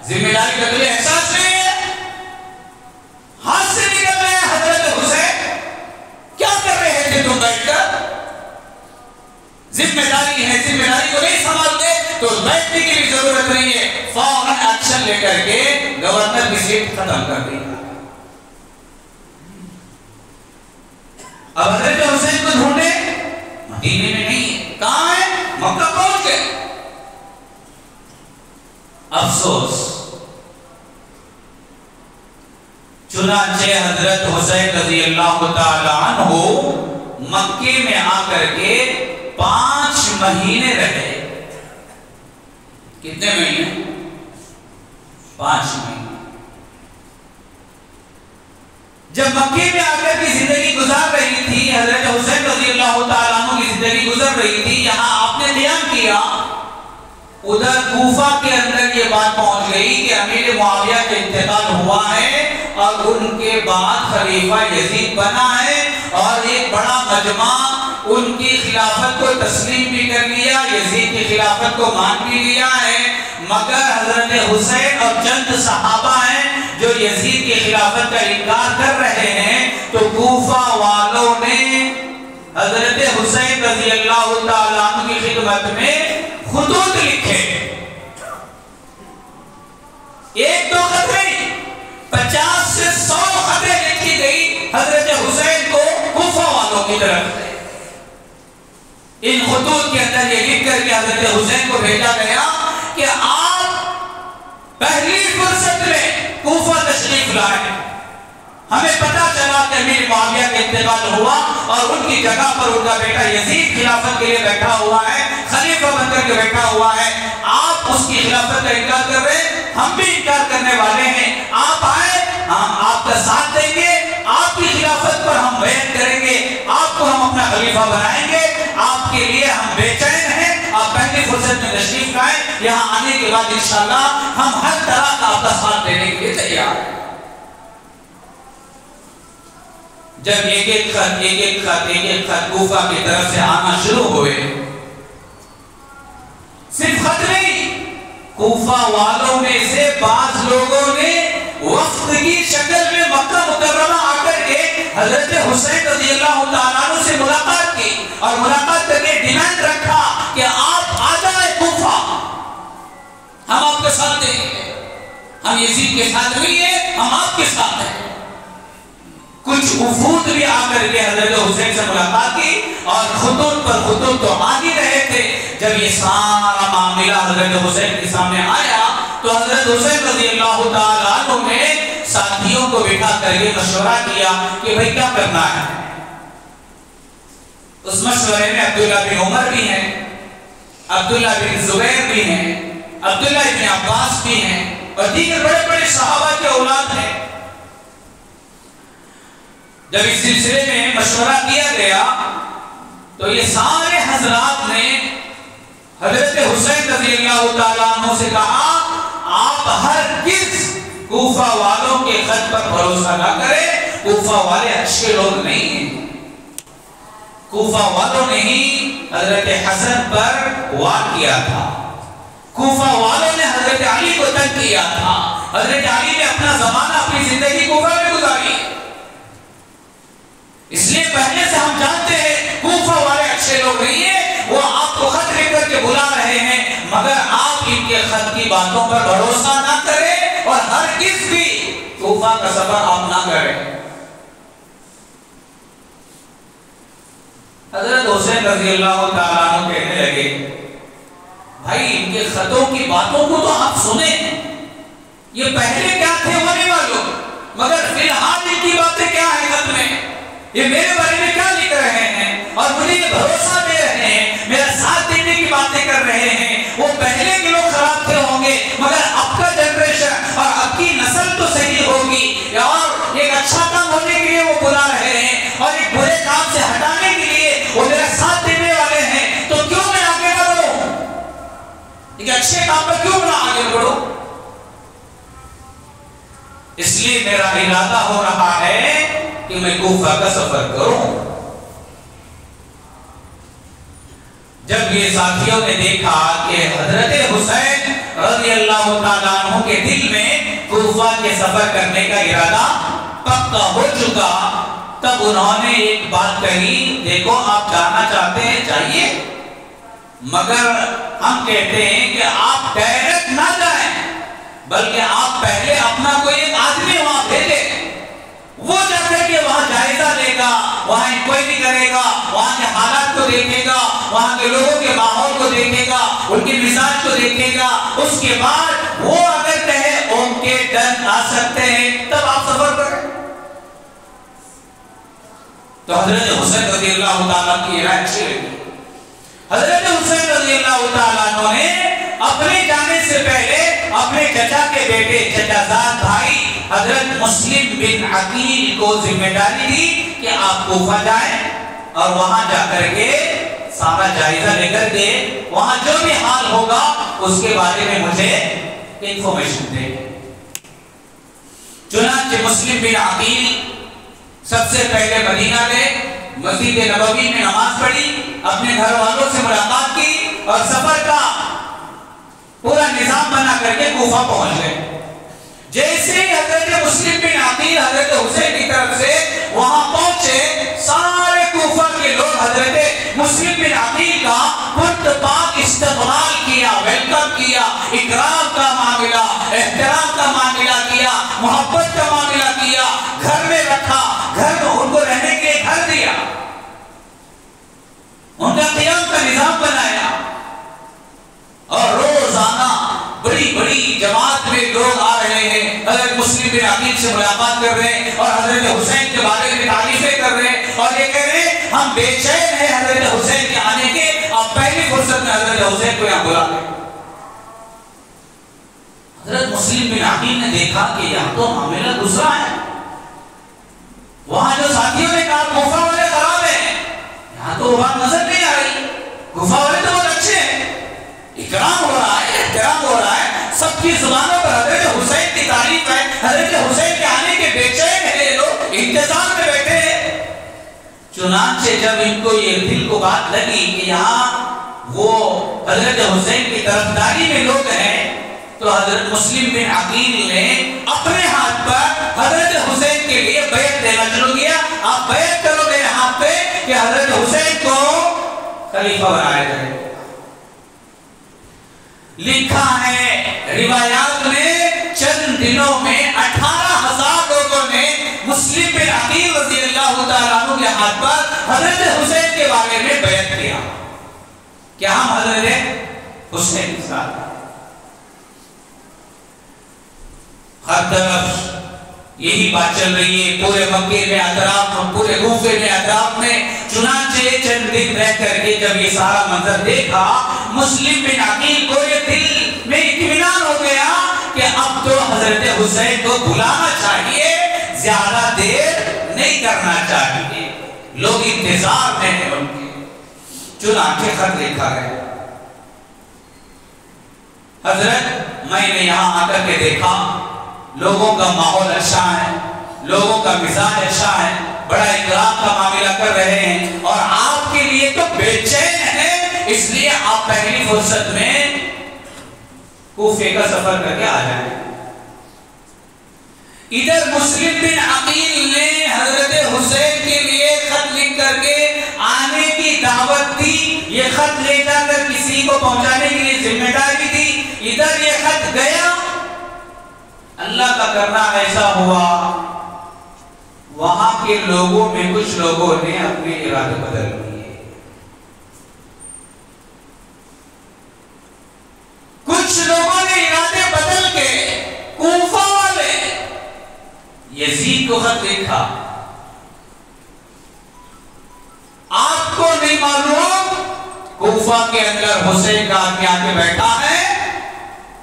ذمہ داری کا تجھے احساس نہیں ہے، ہاتھ سے نکل رہے ہیں. حضرت حسین کیا کر رہے تھے تم بیٹھ کر؟ ذمہ داری ہے، ذمہ داری کو نہیں سنبھالتے تو بیٹھنے کی بھی ضرورت نہیں ہے. فوراً ایکشن لے کر کے گورنر کی سیٹ ختم کر دی. اب حضرت حسین کو ڈھونڈے، مدینے میں نہیں ہے، کہاں ہے؟ مکہ پہنچ گئے. افسوس، چنانچہ حضرت حسین رضی اللہ تعالی عنہ مکے میں آ کر کے 5 مہینے رہے. کتنے مہینے؟ 5 مہینے. جب مکے میں آ کر کی زندگی گزار رہی تھی، حضرت حسین رضی اللہ تعالیٰ عنہ کی زندگی گزر رہی تھی، یہاں آپ نے قیام کیا. ادھر کوفہ کے اندر یہ بات پہنچ گئی کہ امیر معاویہ کا انتقال ہوا ہے اور ان کے بعد خلیفہ یزید بنا ہے، اور ایک بڑا مجمع ان کی خلافت کو تسلیم بھی کر لیا، یزید کی خلافت کو مان بھی لیا ہے. مگر حضرت حسین اور چند صحابہ ہیں جو یزید کی خلافت کا انکار کر رہے ہیں. تو کوفہ والوں نے حضرت حسین رضی اللہ تعالیٰ عنہ کی خدمت میں خطوط لکھے. 1-2 خط نہیں، 50 سے 100 خطیں لکھی گئی حضرت حسین کو کوفہ والوں کی طرف سے. ان خطوط کے اندر یہ لکھ کر کے حضرت حسین کو بھیجا گیا کہ آپ پہلی فرصت میں کوفہ تشریف لائیں. ہمیں پتا چلا کہ امیر معاویہ کا انتقال ہوا اور ان کی جگہ پر ان کا بیٹا یزید خلافت کے لیے بیٹھا ہوا ہے، خلیفہ بن کر کے بیٹھا ہوا ہے. آپ اس کی خلافت کا انکار کر رہے ہیں، ہم بھی انکار کرنے والے ہیں. آپ آئے، ہم آپ کا ساتھ دیں گے، آپ کی خلافت پر ہم بیعت کریں گے، آپ کو ہم اپنا خلیفہ خلیفہ بنائیں گے، آپ کے لیے ہم بے چین ہیں، آپ پہلی فرصت میں تشریف لائیں، یہاں آنے کے بعد انشاءاللہ ہم ہر طرح کا آپ کا ساتھ دینے کے لیے تیار ہیں۔ جب ایک ایک خط کوفہ کی طرف سے آنا شروع ہوئے، صرف خط نہیں، کوفہ والوں میں سے بعض لوگوں نے وفد کی شکل میں مکہ مکرمہ آ کر کے حضرت حسین رضی اللہ تعالیٰ عنہ سے ملاقات کی، اور ملاقات کر کے ڈیمانڈ رکھا کہ آپ آ جائیں کوفہ، ہم آپ کے ساتھ دیں گے، ہم یزید کے ساتھ نہیں ہیں، ہم آپ کے ساتھ ہیں۔ کچھ وفود بھی آ کر کے حضرت حسین سے ملاقات کی، اور خطوط پر خطوط تو آ ہی رہے تھے۔ جب یہ سارا معاملہ حضرت حسین کے سامنے آیا تو حضرت حسین رضی اللہ تعالیٰ عنہ نے ساتھیوں کو بٹھا کر کے مشورہ کیا کہ بھئی کیا کرنا ہے۔ اس مشورے میں عبداللہ بن عمر بھی ہیں، عبداللہ بن زبیر بھی ہیں، عبداللہ بن عباس بھی ہیں، اور دیگر بڑے بڑے صحابہ کے اولاد ہیں۔ جب اس سلسلے میں مشورہ کیا گیا تو یہ سارے حضرات نے حضرت حسین رضی اللہ تعالیٰ عنہ سے کہا آپ ہرگز کوفہ والوں کے خط پر بھروسہ نہ کریں، کوفہ والے اچھے لوگ نہیں ہیں۔ کوفہ والوں نے ہی حضرت حسن پر وار کیا تھا، کوفہ والوں نے حضرت علی کو تنگ کیا تھا، حضرت علی نے اپنا زمانہ اپنی زندگی کوفہ میں گزاری، اس لیے پہلے سے ہم جانتے ہیں کوفہ والے اچھے لوگ نہیں ہیں، وہ آپ کو خط لکھ کر کے بلا رہے ہیں، مگر آپ ان کے خط کی باتوں پر بھروسہ نہ کریں اور ہرگز بھی کوفہ کا سفر آپ نہ کریں۔ حضرت حسین رضی اللہ تعالیٰ عنہ کہنے لگے بھائی ان کے خطوں کی باتوں کو تو آپ سنیں، یہ پہلے کیا تھے وہ نہیں معلوم، مگر فی الحال ان کی باتیں کیا ہیں خط میں، یہ میرے بارے میں کیا لکھ رہے ہیں اور مجھے یہ بھروسہ دے رہے ہیں، میرا ساتھ دینے کی باتیں کر رہے ہیں۔ وہ پہلے کے لوگ خراب تھے ہوں گے، مگر اب کا جنریشن اور اب کی نسل تو صحیح ہوگی، اور ایک اچھا کام ہونے کے لیے وہ بلا رہے ہیں، اور ایک برے کام سے ہٹانے کے لیے وہ میرا ساتھ دینے والے ہیں، تو کیوں میں آگے نہ بڑھوں، ایک اچھے کام پر کیوں نہ آگے بڑھوں؟ اس لیے میرا ارادہ ہو رہا ہے کہ میں کوفہ کا سفر کروں۔ جب یہ ساتھیوں نے دیکھا کہ حضرت حسین رضی اللہ تعالیٰ عنہ کے دل میں کوفہ کے سفر کرنے کا ارادہ پکا ہو چکا، تب انہوں نے ایک بات کہی، دیکھو آپ جانا چاہتے ہیں جائیے، مگر ہم کہتے ہیں کہ آپ ڈائریکٹ نہ جائیں، بلکہ آپ پہلے اپنا کوئی ایک آدمی وہاں بھیجیں، وہ جا کر کے وہاں جائزہ لے گا، وہاں انکوائری کرے گا، وہاں کے حالات کو دیکھے گا، وہاں کے لوگوں کے ماحول کو دیکھے گا، ان کے مزاج کو دیکھے گا، اس کے بعد وہ اگر کہے ان کے ڈن آ سکتے ہیں تب آپ سفر کریں۔ تو حضرت حسین رضی اللہ تعالیٰ کی رائے اچھی لگی۔ حضرت حسین رضی اللہ تعالیٰ عنہ نے اپنے جانے سے پہلے اپنے چچا کے بیٹے چچا زاد بھائی حضرت مسلم بن عقیل کو ذمہ داری دی کہ آپ کوفہ جائیں اور وہاں جا کر کے سارا جائزہ لے کر کے وہاں جو بھی حال ہوگا اس کے بارے میں مجھے انفارمیشن دیں۔ چنانچہ مسلم بن عقیل سب سے پہلے مدینہ گئے، مسجد نبوی میں نماز پڑھی، اپنے گھر والوں سے ملاقات کی، اور سفر کا پورا نظام بنا کر کے کوفہ پہنچ گئے۔ جیسے حضرت مسلم بن عقیل حضرت حسین کی طرف سے وہاں پہنچے، سارے کوفہ کے لوگ حضرت مسلم بن عقیل کا پرت پاک استقبال کیا، ویلکم کیا، اکرام کا معاملہ، احترام کا معاملہ کیا، محبت کا معاملہ کیا، گھر میں رکھا، گھر میں ان کو رہنے کے لیے گھر دیا، ان کا قیام کا نظام بنایا، اور روزانہ بڑی بڑی جماعت میں لوگ آ رہے ہیں، حضرت مسلم بن عقیل سے ملاقات کر رہے ہیں اور حضرت حسین کے بارے میں تعریفیں کر رہے ہیں، اور یہ کہہ رہے ہیں ہم بے چین ہیں حضرت حسین کے آنے کے، آپ پہلی فرصت میں حضرت حسین کو یہاں بلا لیں۔ حضرت مسلم بن عقیل نے دیکھا کہ یہاں تو معاملہ دوسرا ہے، وہاں جو ساتھیوں نے کہا کوفہ والے خراب ہیں، یہاں تو سب کی زبانوں پر حضرت حسین کی تعریف ہے، حضرت حسین کے آنے کے بے چین ہیں یہ لوگ، انتظار میں بیٹھے ہیں۔ چنانچہ جب ان کو یہ دل کو بات لگی کہ یہاں وہ حضرت حسین کی طرفداری میں لوگ ہیں، تو حضرت مسلم بن عقیل نے اپنے ہاتھ پر حضرت حسین کے لیے بیعت دینا شروع کیا، آپ بیعت کرو میرے ہاتھ پہ کہ حضرت حسین کو خلیفہ بنایا جائے۔ لکھا ہے روایات میں چند دنوں میں 18,000 لوگوں نے مسلم بن عقیل رضی اللہ تعالیٰ عنہ کے ہاتھ پر حضرت حسین کے بارے میں بیعت کیا کہ ہم حضرت حسین کے ساتھ۔ ہر طرف یہی بات چل رہی ہے، پورے مکے میں اطراف میں، پورے کوفے میں اطراف میں۔ چنانچہ چند دن رہ کر کے جب یہ سارا منظر دیکھا، مسلم بن عقیل کو یہ دل میں اطمینان ہو گیا کہ اب تو حضرت حسین کو بلانا چاہیے، زیادہ دیر نہیں کرنا چاہیے، لوگ انتظار میں ہیں ان کے۔ چنانچہ خط لکھا ہے، حضرت میں نے یہاں آ کر کے دیکھا لوگوں کا ماحول اچھا ہے، لوگوں کا مزاج اچھا ہے، بڑا اکرام کا معاملہ کر رہے ہیں، اور آپ کے لیے تو بے چین ہے، اس لیے آپ پہلی فرصت میں کوفے کا سفر کر کے آ جائیں۔ ادھر مسلم بن عقیل نے حضرت حسین کے لیے خط لکھ کر کے آنے کی دعوت دی، یہ خط لے جا کر کسی کو پہنچانے کے لیے ذمہ داری دی۔ ادھر یہ خط گیا، اللہ کا کرنا ایسا ہوا وہاں کے لوگوں میں کچھ لوگوں نے اپنے ارادے بدل دیے، کچھ لوگوں نے ارادے بدل کے کوفہ والے یزید کو خط لکھا، آپ کو نہیں معلوم کوفہ کے اندر حسین کا آدمی آ کے بیٹھا ہے،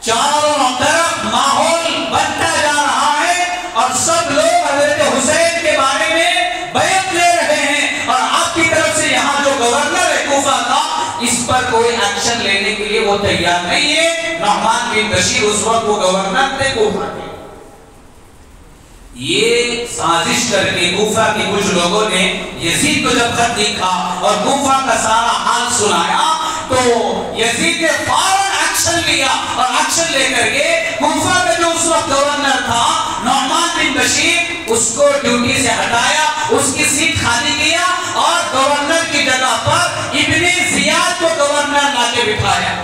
چاروں طرف ماحول بنتا جا رہا ہے اور سب لوگ حضرت حسین کے بارے میں بیعت لے رہے ہیں، اور آپ کی طرف سے یہاں جو گورنر ہے کوفہ کا، اس پر کوئی ایکشن لینے کے لیے وہ تیار نہیں ہے۔ نعمان بن بشیر اس وقت وہ گورنر تھے کوفہ کے۔ یہ سازش کر کے کوفہ کے کچھ لوگوں نے یزید کو جب خط لکھا اور کوفہ کا سارا حال سنایا، تو یزید نے فوراً ایکشن لیا، اور ایکشن لے کر کے کوفہ کا جو اس وقت گورنر تھا نعمان بن بشیر، اس کو ڈیوٹی سے ہٹایا، اس کی سیٹ خالی کیا، اور گورنر کی جگہ پر ابن زیاد کو گورنر لا کے بٹھایا،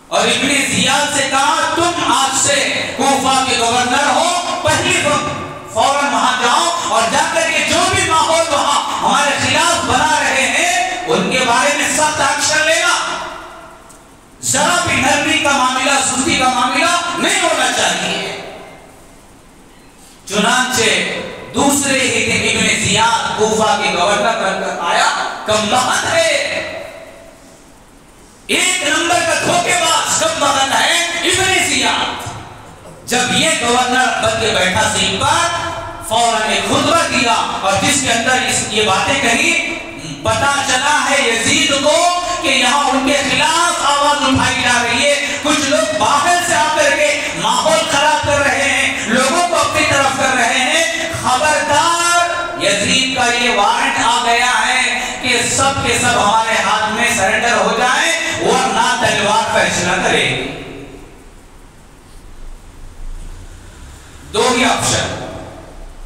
اور ابن زیاد سے کہا تم آج سے کوفہ کے گورنر ہو، پہلی فوراً وہاں جاؤ اور جا کر کے جو بھی ماحول وہاں ہمارے خلاف بنا رہے ہیں ان کے بارے میں سخت ایکشن لینا، ذرا بھی نرمی کا معاملہ، سستی کا معاملہ نہیں ہونا چاہیے۔ چنانچہ دوسرے ہی دن ابن زیاد کوفہ کے گورنر بن کر آیا، کم بخت ہے، ایک نمبر کا دھوکے باز کم بخت ہے ابن زیاد۔ جب یہ گورنر بن کے بیٹھا سیٹ پر، فوراً ایک خطبہ دیا، اور جس کے اندر یہ باتیں کہی، پتا چلا ہے یزید کو کہ یہاں ان کے خلاف آواز اٹھائی جا رہی ہے، کچھ لوگ باہر سے آ کر کے ماحول خراب کر رہے ہیں، لوگوں کو اپنی طرف کر رہے ہیں، خبردار یزید کا یہ وارنٹ آ گیا ہے کہ سب کے سب ہمارے ہاتھ میں سرنڈر ہو جائیں ورنہ تلوار فیصلہ کرے گی۔ دو ہی آپشن،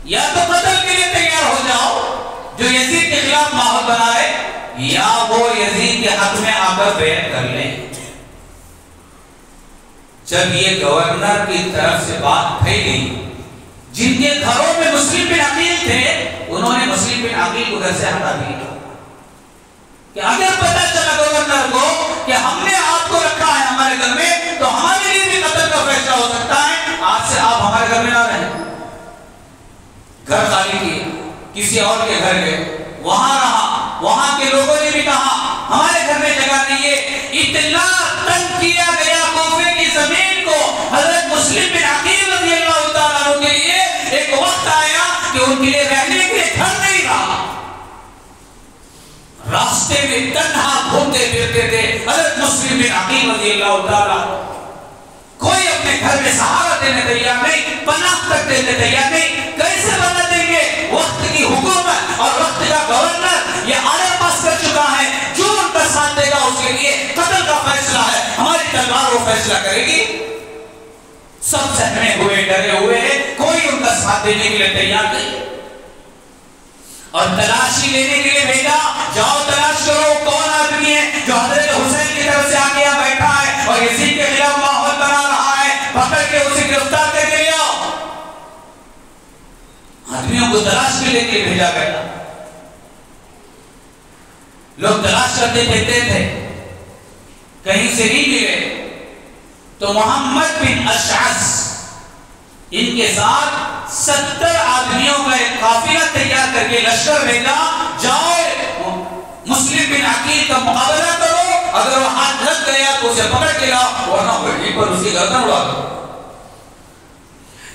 یا تو قتل کے لیے تیار ہو جاؤ جو یزید کے خلاف ماحول بنائے، یا وہ یزید کے حق میں آ کر بیعت کر لیں۔ جب یہ گورنر کی طرف سے بات پھیلی، جن کے گھروں میں مسلم بن عقیل تھے انہوں نے مسلم بن عقیل کو گھر سے ہٹا دیا کہ اگر پتہ چلا گورنر کو کہ ہم نے آپ کو رکھا ہے ہمارے گھر میں تو ہمارے لیے بھی قتل کا فیصلہ ہو سکتا ہے، آج سے آپ ہمارے گھر میں نہ رہیں۔ گھر خالی کیے، کسی اور کے گھر گئے، وہاں رہا، وہاں کے لوگوں نے بھی کہا ہمارے گھر میں جگہ نہیں ہے۔ اطلاع تنگ کیا گیا کوفے کی زمین کو، حضرت مسلم بن عقیل رضی اللہ تعالیٰ عنہ کے لیے ایک وقت آیا کہ ان کے لیے رہنے کے لیے گھر نہیں رہا، راستے میں تنہا گھومتے پھرتے تھے۔ حضرت مسلم بن عقیل رضی اللہ تعالیٰ کوئی اپنے گھر میں سہارا دینے تیار نہیں، پناہ تک دینے تیار نہیں. کیسے بدل دیں گے؟ وقت کی حکومت اور وقت کا گورنر یہ آرڈر پاس کر چکا ہے، جو ان کا ساتھ دے گا اس کے لیے قتل کا فیصلہ ہے، ہماری تلوار وہ فیصلہ کرے گی. سب سہمے ہوئے ڈرے ہوئے ہیں، کوئی ان کا ساتھ دینے کے لیے تیار نہیں. اور تلاشی لینے کے لیے بھیجا، جاؤ تلاش کرو کون آدمی ہے جو حضرت حسین کی طرف سے آگے بیٹھا ہے اور یزید کے خلاف ماحول بنا رہا ہے، پکڑ کے اسے گرفتار کر کے لے آؤ. آدمیوں کو تلاش کے لیے بھیجا گیا. لوگ تلاش کرتے پھرتے تھے، کہیں سے نہیں ملے تو محمد بن اشعث ان کے ساتھ 70 آدمیوں کا ایک قافلہ تیار کر کے لشکر بھیجا، جاؤ مسلم بن عقیل کا مقابلہ کرو، اگر وہ ہاتھ لگ گیا تو اسے پکڑ کے لاؤ ورنہ وہیں پر اسی گردن اڑا دو.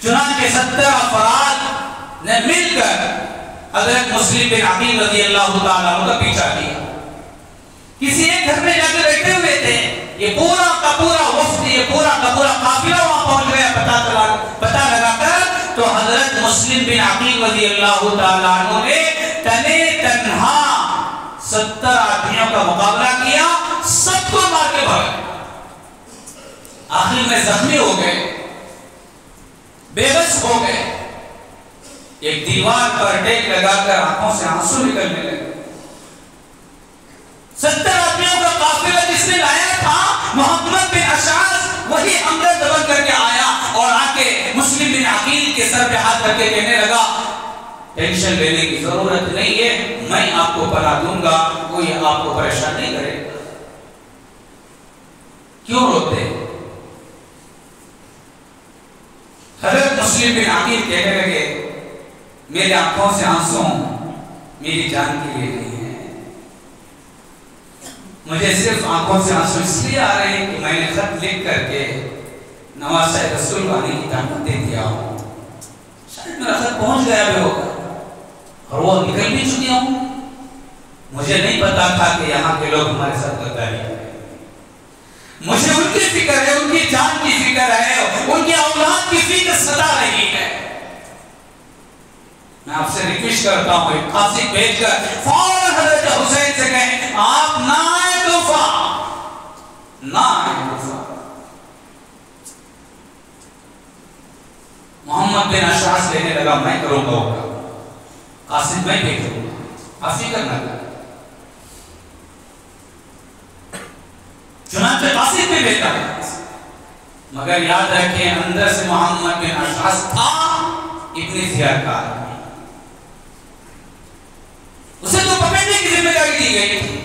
چنانچہ 70 افراد نے مل کر حضرت مسلم بن عقیل رضی اللہ تعالیٰ عنہ کا پیچھا کیا. کسی ایک گھر میں جا کے بیٹھے ہوئے تھے، یہ پورا کا پورا وفد، یہ پورا کا پورا قافلہ وہاں پہنچ گیا پتہ لگا کر. تو حضرت مسلم بن عقیل رضی اللہ تعالیٰ عنہ نے تنے تنہا 70 آدمیوں کا مقابلہ کیا، سب کو مار کے بھگا. آخر میں زخمی ہو گئے، بے بس ہو گئے، ایک دیوار پر ٹیک لگا کر آنکھوں سے آنسو نکلنے لگے. 70 آدمیوں کا قافلہ جس نے لایا تھا محمد بن اشعث، وہی حملہ دبن کر کے آیا اور آ کے مسلم بن عقیل کے سر پہ ہاتھ رکھ کے کہنے لگا ٹینشن لینے کی ضرورت نہیں ہے، میں آپ کو پناہ دوں گا، کوئی آپ کو پریشان نہیں کرے گا. کیوں روتے؟ حضرت مسلم بن عقیل کہنے لگے میرے آنکھوں سے آنسو میری جان کے لیے نہیں ہے، مجھے صرف آنکھوں سے آنسو اس لیے آ رہے ہیں کہ میں نے خط لکھ کر کے نواز شاہ رسول آنے کی دعوت دے دیا ہوں، شاید میرا خط پہنچ گیا بھی ہوگا اور وہ نکل بھی چکے ہوں. مجھے نہیں پتا تھا کہ یہاں کے لوگ ہمارے ساتھ غداری کریں. مجھے ان کی فکر ہے، ان کی جان کی فکر ہے، ان کی اولاد کی فکر ستا رہی ہے. میں آپ سے ریکویسٹ کرتا ہوں ایک قاصد بھیج کر فوراً حضرت حسین سے کہیں آپ نہ آئے کوفہ، نہ آئے کوفہ. محمد بن اشعث لینے لگا میں کروں گا ہوگا، قاصد میں بھیجوں گا، آپ فکر نہ کریں. چنانچہ قاصد بھی بھیجا ہے، مگر یاد رکھیں اندر سے محمد بن اشعث تھا ابن زیاد کا آدمی، اسے تو پکڑنے کی ذمہ داری دی گئی تھی.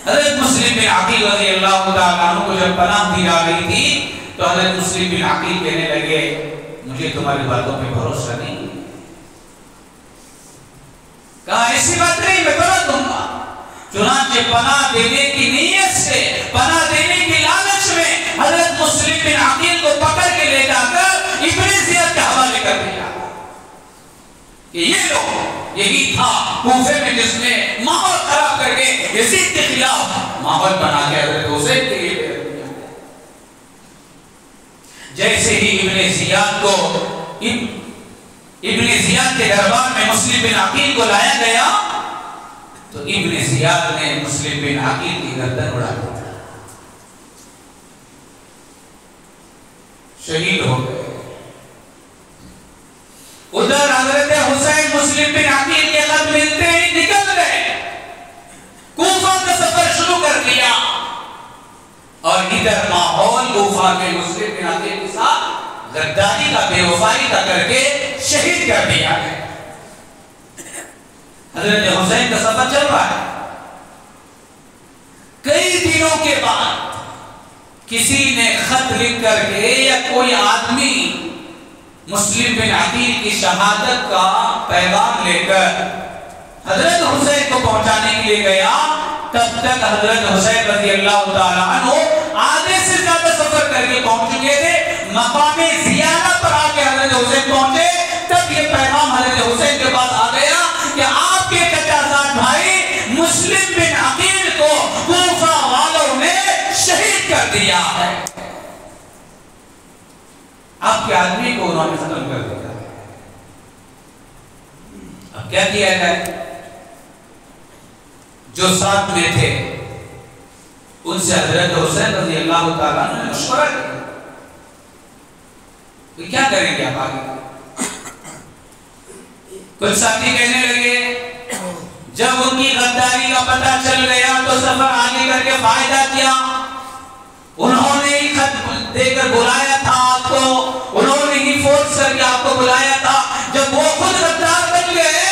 حضرت مسلم بن عقیل رضی اللہ تعالیٰ عنہ کو جب پناہ دی جا رہی تھی تو حضرت مسلم بن عقیل کہنے لگے مجھے تمہاری باتوں پہ بھروسہ نہیں. کہا ایسی بات نہیں، میں پناہ دوں گا. چنانچہ پناہ دینے کی نیت سے، پناہ دینے کی لالچ میں حضرت مسلم بن عقیل کو پکڑ کے لے جا کر ابن زیاد کے حوالے کر دیا کہ یہ لوگ، یہی تھا کوفے میں جس نے ماحول خراب کر کے یزید کے خلاف ماحول بنا کے حضرت حسین کے لیے کر دیا. جیسے ہی ابن زیاد کو ابن زیاد کے دربار میں مسلم بن عقیل کو لایا گیا تو ابن زیاد نے مسلم بن عقیل کی گردن اڑا دیا، شہید ہو گئے. ادھر حضرت حسین مسلم بن عقیل کے خط ملتے ہی نکل گئے، کوفہ کا سفر شروع کر دیا. اور ادھر ماحول کوفہ کے مسلم بن عقیل کے ساتھ غداری کا، بے وفائی کا کر کے شہید کر دیا ہے. حضرت حسین کا سفر چل رہا ہے. کئی دنوں کے بعد کسی نے خط لکھ کر کے یا کوئی آدمی مسلم بن عقیل کی شہادت کا پیغام لے کر حضرت حسین کو پہنچانے کے لیے گیا. تب تک حضرت حسین رضی اللہ تعالیٰ عنہ آدھے سے زیادہ سفر کر کے پہنچ چکے تھے. مقام زیارہ پر آ کے حضرت حسین پہنچے. تب یہ پیغام حضرت حسین کے پاس آ گیا کہ آپ کے چچا زاد بھائی مسلم بن عقیل کو کیا ہے؟ اب کے آدمی کو انہوں نے ختم کر دیا. اب کیا کیا جائے؟ جو ساتھ میں تھے ان سے حضرت حسین رضی اللہ تعالیٰ نے مشورہ کیا کہ کیا کریں گے آپ آگے؟ کچھ ساتھی کہنے لگے جب ان کی غداری کا پتہ چل گیا تو سفر آگے کر کے فائدہ کیا. انہوں نے ہی خط دے کر بلایا تھا آپ کو, انہوں نے ہی فورس کر کے آپ کو بلایا تھا. جب وہ خود غدار بن گئے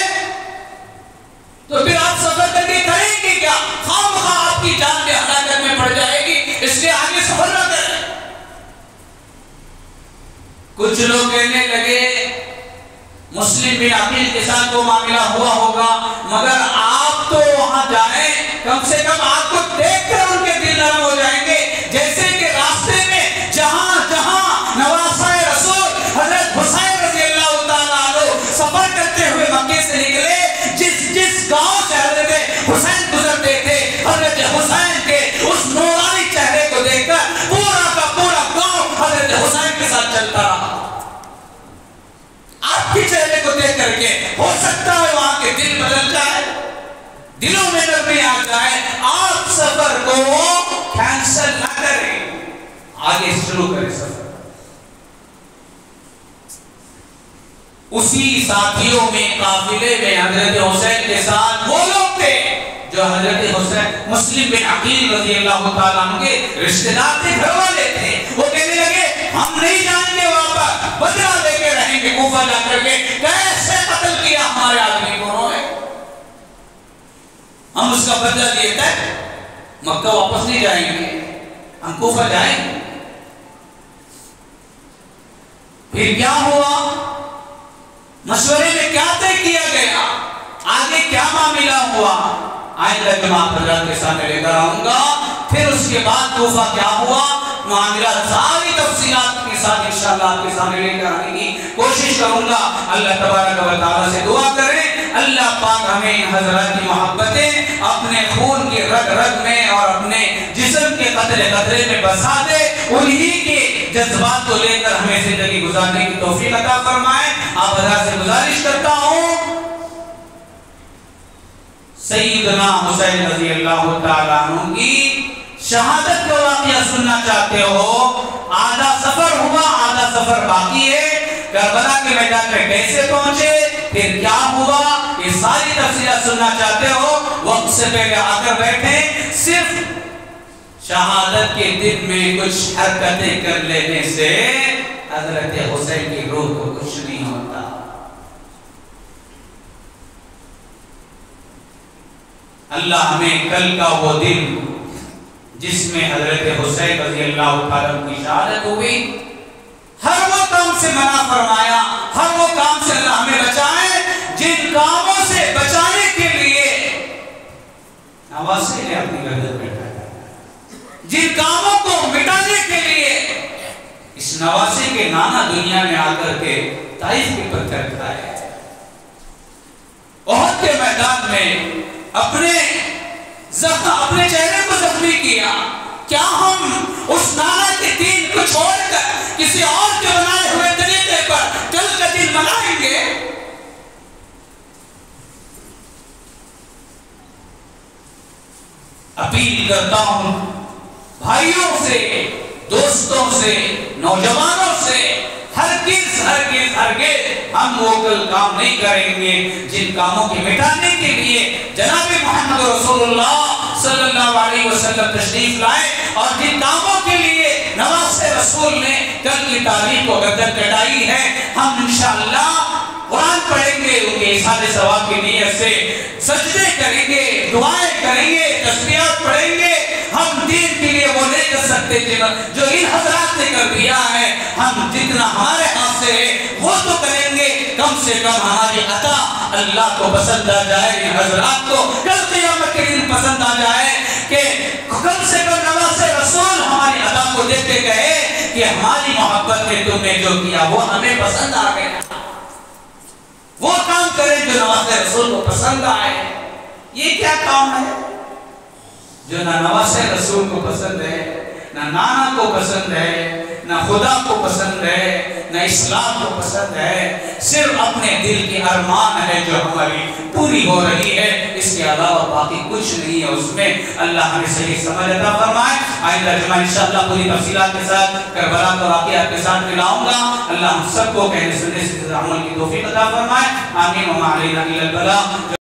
تو پھر آپ سفر کر کے کریں گے کیا؟ خواہ آپ کی جان میں ہلاکت میں پڑ جائے گی, اس لیے آگے سفر نہ کریں. کچھ لوگ کہنے لگے مسلم بن عقیل کے ساتھ وہ معاملہ ہوا ہوگا, مگر آپ تو وہاں جائیں, کم سے کم آپ کو دیکھ کر ان کے دل نرم ہو جائیں گے. جیسے کہ راستے میں جہاں جہاں نواسہ رسول حضرت حسین رضی اللہ تعالیٰ عنہ سفر کرتے ہوئے مکے سے نکلے, جس گاؤں سے حضرت حسین گزرتے تھے, حضرت حسین کے اس نورانی چہرے کو دیکھ کر پورا کا پورا گاؤں حضرت حسین کے ساتھ چلتا رہا. آپ کے چہرے کو دیکھ کر کے ہو سکتا ہے وہاں کے دل بدل جائے, دلوں میں نرمی آ جائے. آپ سفر کو کینسل نہ کریں, آگے شروع کریں سفر. اسی ساتھیوں میں قافلے میں حضرت حسین کے ساتھ وہ لوگ تھے جو حضرت حسین مسلم بن عقیل رضی اللہ تعالیٰ عنہ کے رشتہ دار تھے, گھر والے تھے. وہ کہنے لگے ہم نہیں جائیں گے واپس, بدلہ لے کے رہیں گے کوفہ جا کر کے. کیسے قتل کیا ہمارے آدمی کو انہوں نے, ہم اس کا بدلہ لیے تھے, مکہ واپس نہیں جائیں گے, ہم کوفہ جائیں گے. پھر کیا ہوا؟ مشورے میں کیا طے کیا گیا؟ آگے کیا معاملہ ہوا؟ آئندہ میں آپ حضرات کے سامنے لے کر آؤں گا. پھر اس کے بعد کوفہ کیا ہوا معاملہ ساری تفصیلات کے ساتھ انشاءاللہ آپ کے سامنے لے کر آنے کی کوشش کروں گا. اللہ تبارک و تعالیٰ سے دعا کریں اللہ پاک ہمیں حضرات کی محبتیں اپنے خون کے رگ رگ میں اور اپنے جسم کے قطرے قطرے میں بسا دے. انہی کے جذبات کو لے کر ہمیں زندگی گزارنے کی توفیق عطا فرمائے. آپ حضرات سے گزارش کرتا ہوں سیدنا حسین رضی اللہ تعالیٰ عنہ کی شہادت کا واقعہ سننا چاہتے ہو؟ آدھا سفر ہوا, آدھا سفر باقی ہے. کربلا کے میدان میں کیسے پہنچے, پھر کیا ہوا, یہ ساری تفصیلات سننا چاہتے ہو؟ وقت سے پہلے آ کر بیٹھیں. صرف شہادت کے دن میں کچھ حرکتیں کر لینے سے حضرت حسین کی روح کو کچھ نہیں ہوتا. اللہ ہمیں کل کا وہ دن جس میں حضرت حسین رضی اللہ تعالیٰ کی شہادت ہوئی, ہر وہ کام سے منع فرمایا, ہر وہ کام سے اللہ ہمیں بچائے جن کاموں سے بچانے کے لیے نواسے نے اپنی گردن بیٹھایا, جن کاموں کو مٹانے کے لیے اس نواسے کے نانا دنیا میں آ کر کے طائف کے پتھر کھائے, احد کے میدان میں اپنے چہرے کو زخمی کیا. کیا ہم اس نانا کے دین کو چھوڑ کر کسی اور کے بنائے ہوئے طریقے پر کل کا دن منائیں گے؟ اپیل کرتا ہوں بھائیوں سے, دوستوں سے, نوجوانوں سے, ہرگز ہرگز ہرگز ہم وہ کل کام نہیں کریں گے جن کاموں کے مٹانے کے لیے جناب محمد رسول اللہ صلی اللہ علیہ وسلم تشریف لائے, اور جن کاموں کے لیے نواسہ رسول نے کل کی تاریخ کو گردن کٹائی ہے. ہم انشاءاللہ قرآن پڑھیں گے, ان کے احسان ثواب کی نیت سے سجدے کریں گے, دعائیں کریں گے, تسبیحات پڑھیں گے. ہم دین کے لیے وہ نہیں کر سکتے جو ان حضرات نے کر دیا ہے. ہم جتنا ہمارے ہاتھ سے ہے وہ تو کریں گے, کم سے کم ہماری عطا اللہ کو پسند آ جائے, ان حضرات کو کل قیامت کے دن پسند آ جائے کہ کم سے کم نواسہ رسول ہماری عطا کو دیکھ کے کہے کہ ہماری محبت میں تم نے جو کیا وہ ہمیں پسند آ گیا. وہ کام کریں جو نواسہ رسول کو پسند آئے. یہ کیا کام ہے جو نہ نواسہ رسول کو پسند ہے, نہ نانا کو پسند ہے، نہ خدا کو پسند ہے، نہ اسلام کو پسند ہے، صرف اپنے دل کی ارمان ہے جو ہماری پوری ہو رہی ہے، اس کے علاوہ باقی کچھ نہیں ہے اس میں۔ اللہ ہمیں صحیح سمجھ عطا فرمائے۔ آئندہ جمعہ انشاءاللہ پوری تفصیلات کے ساتھ کربلا کا واقعات کے ساتھ ملاؤں گا۔ اللہ ہم سب کو کہنے سننے سے عمل کی توفیق عطا فرمائے۔ آمین و ما علینا الا البلاغ۔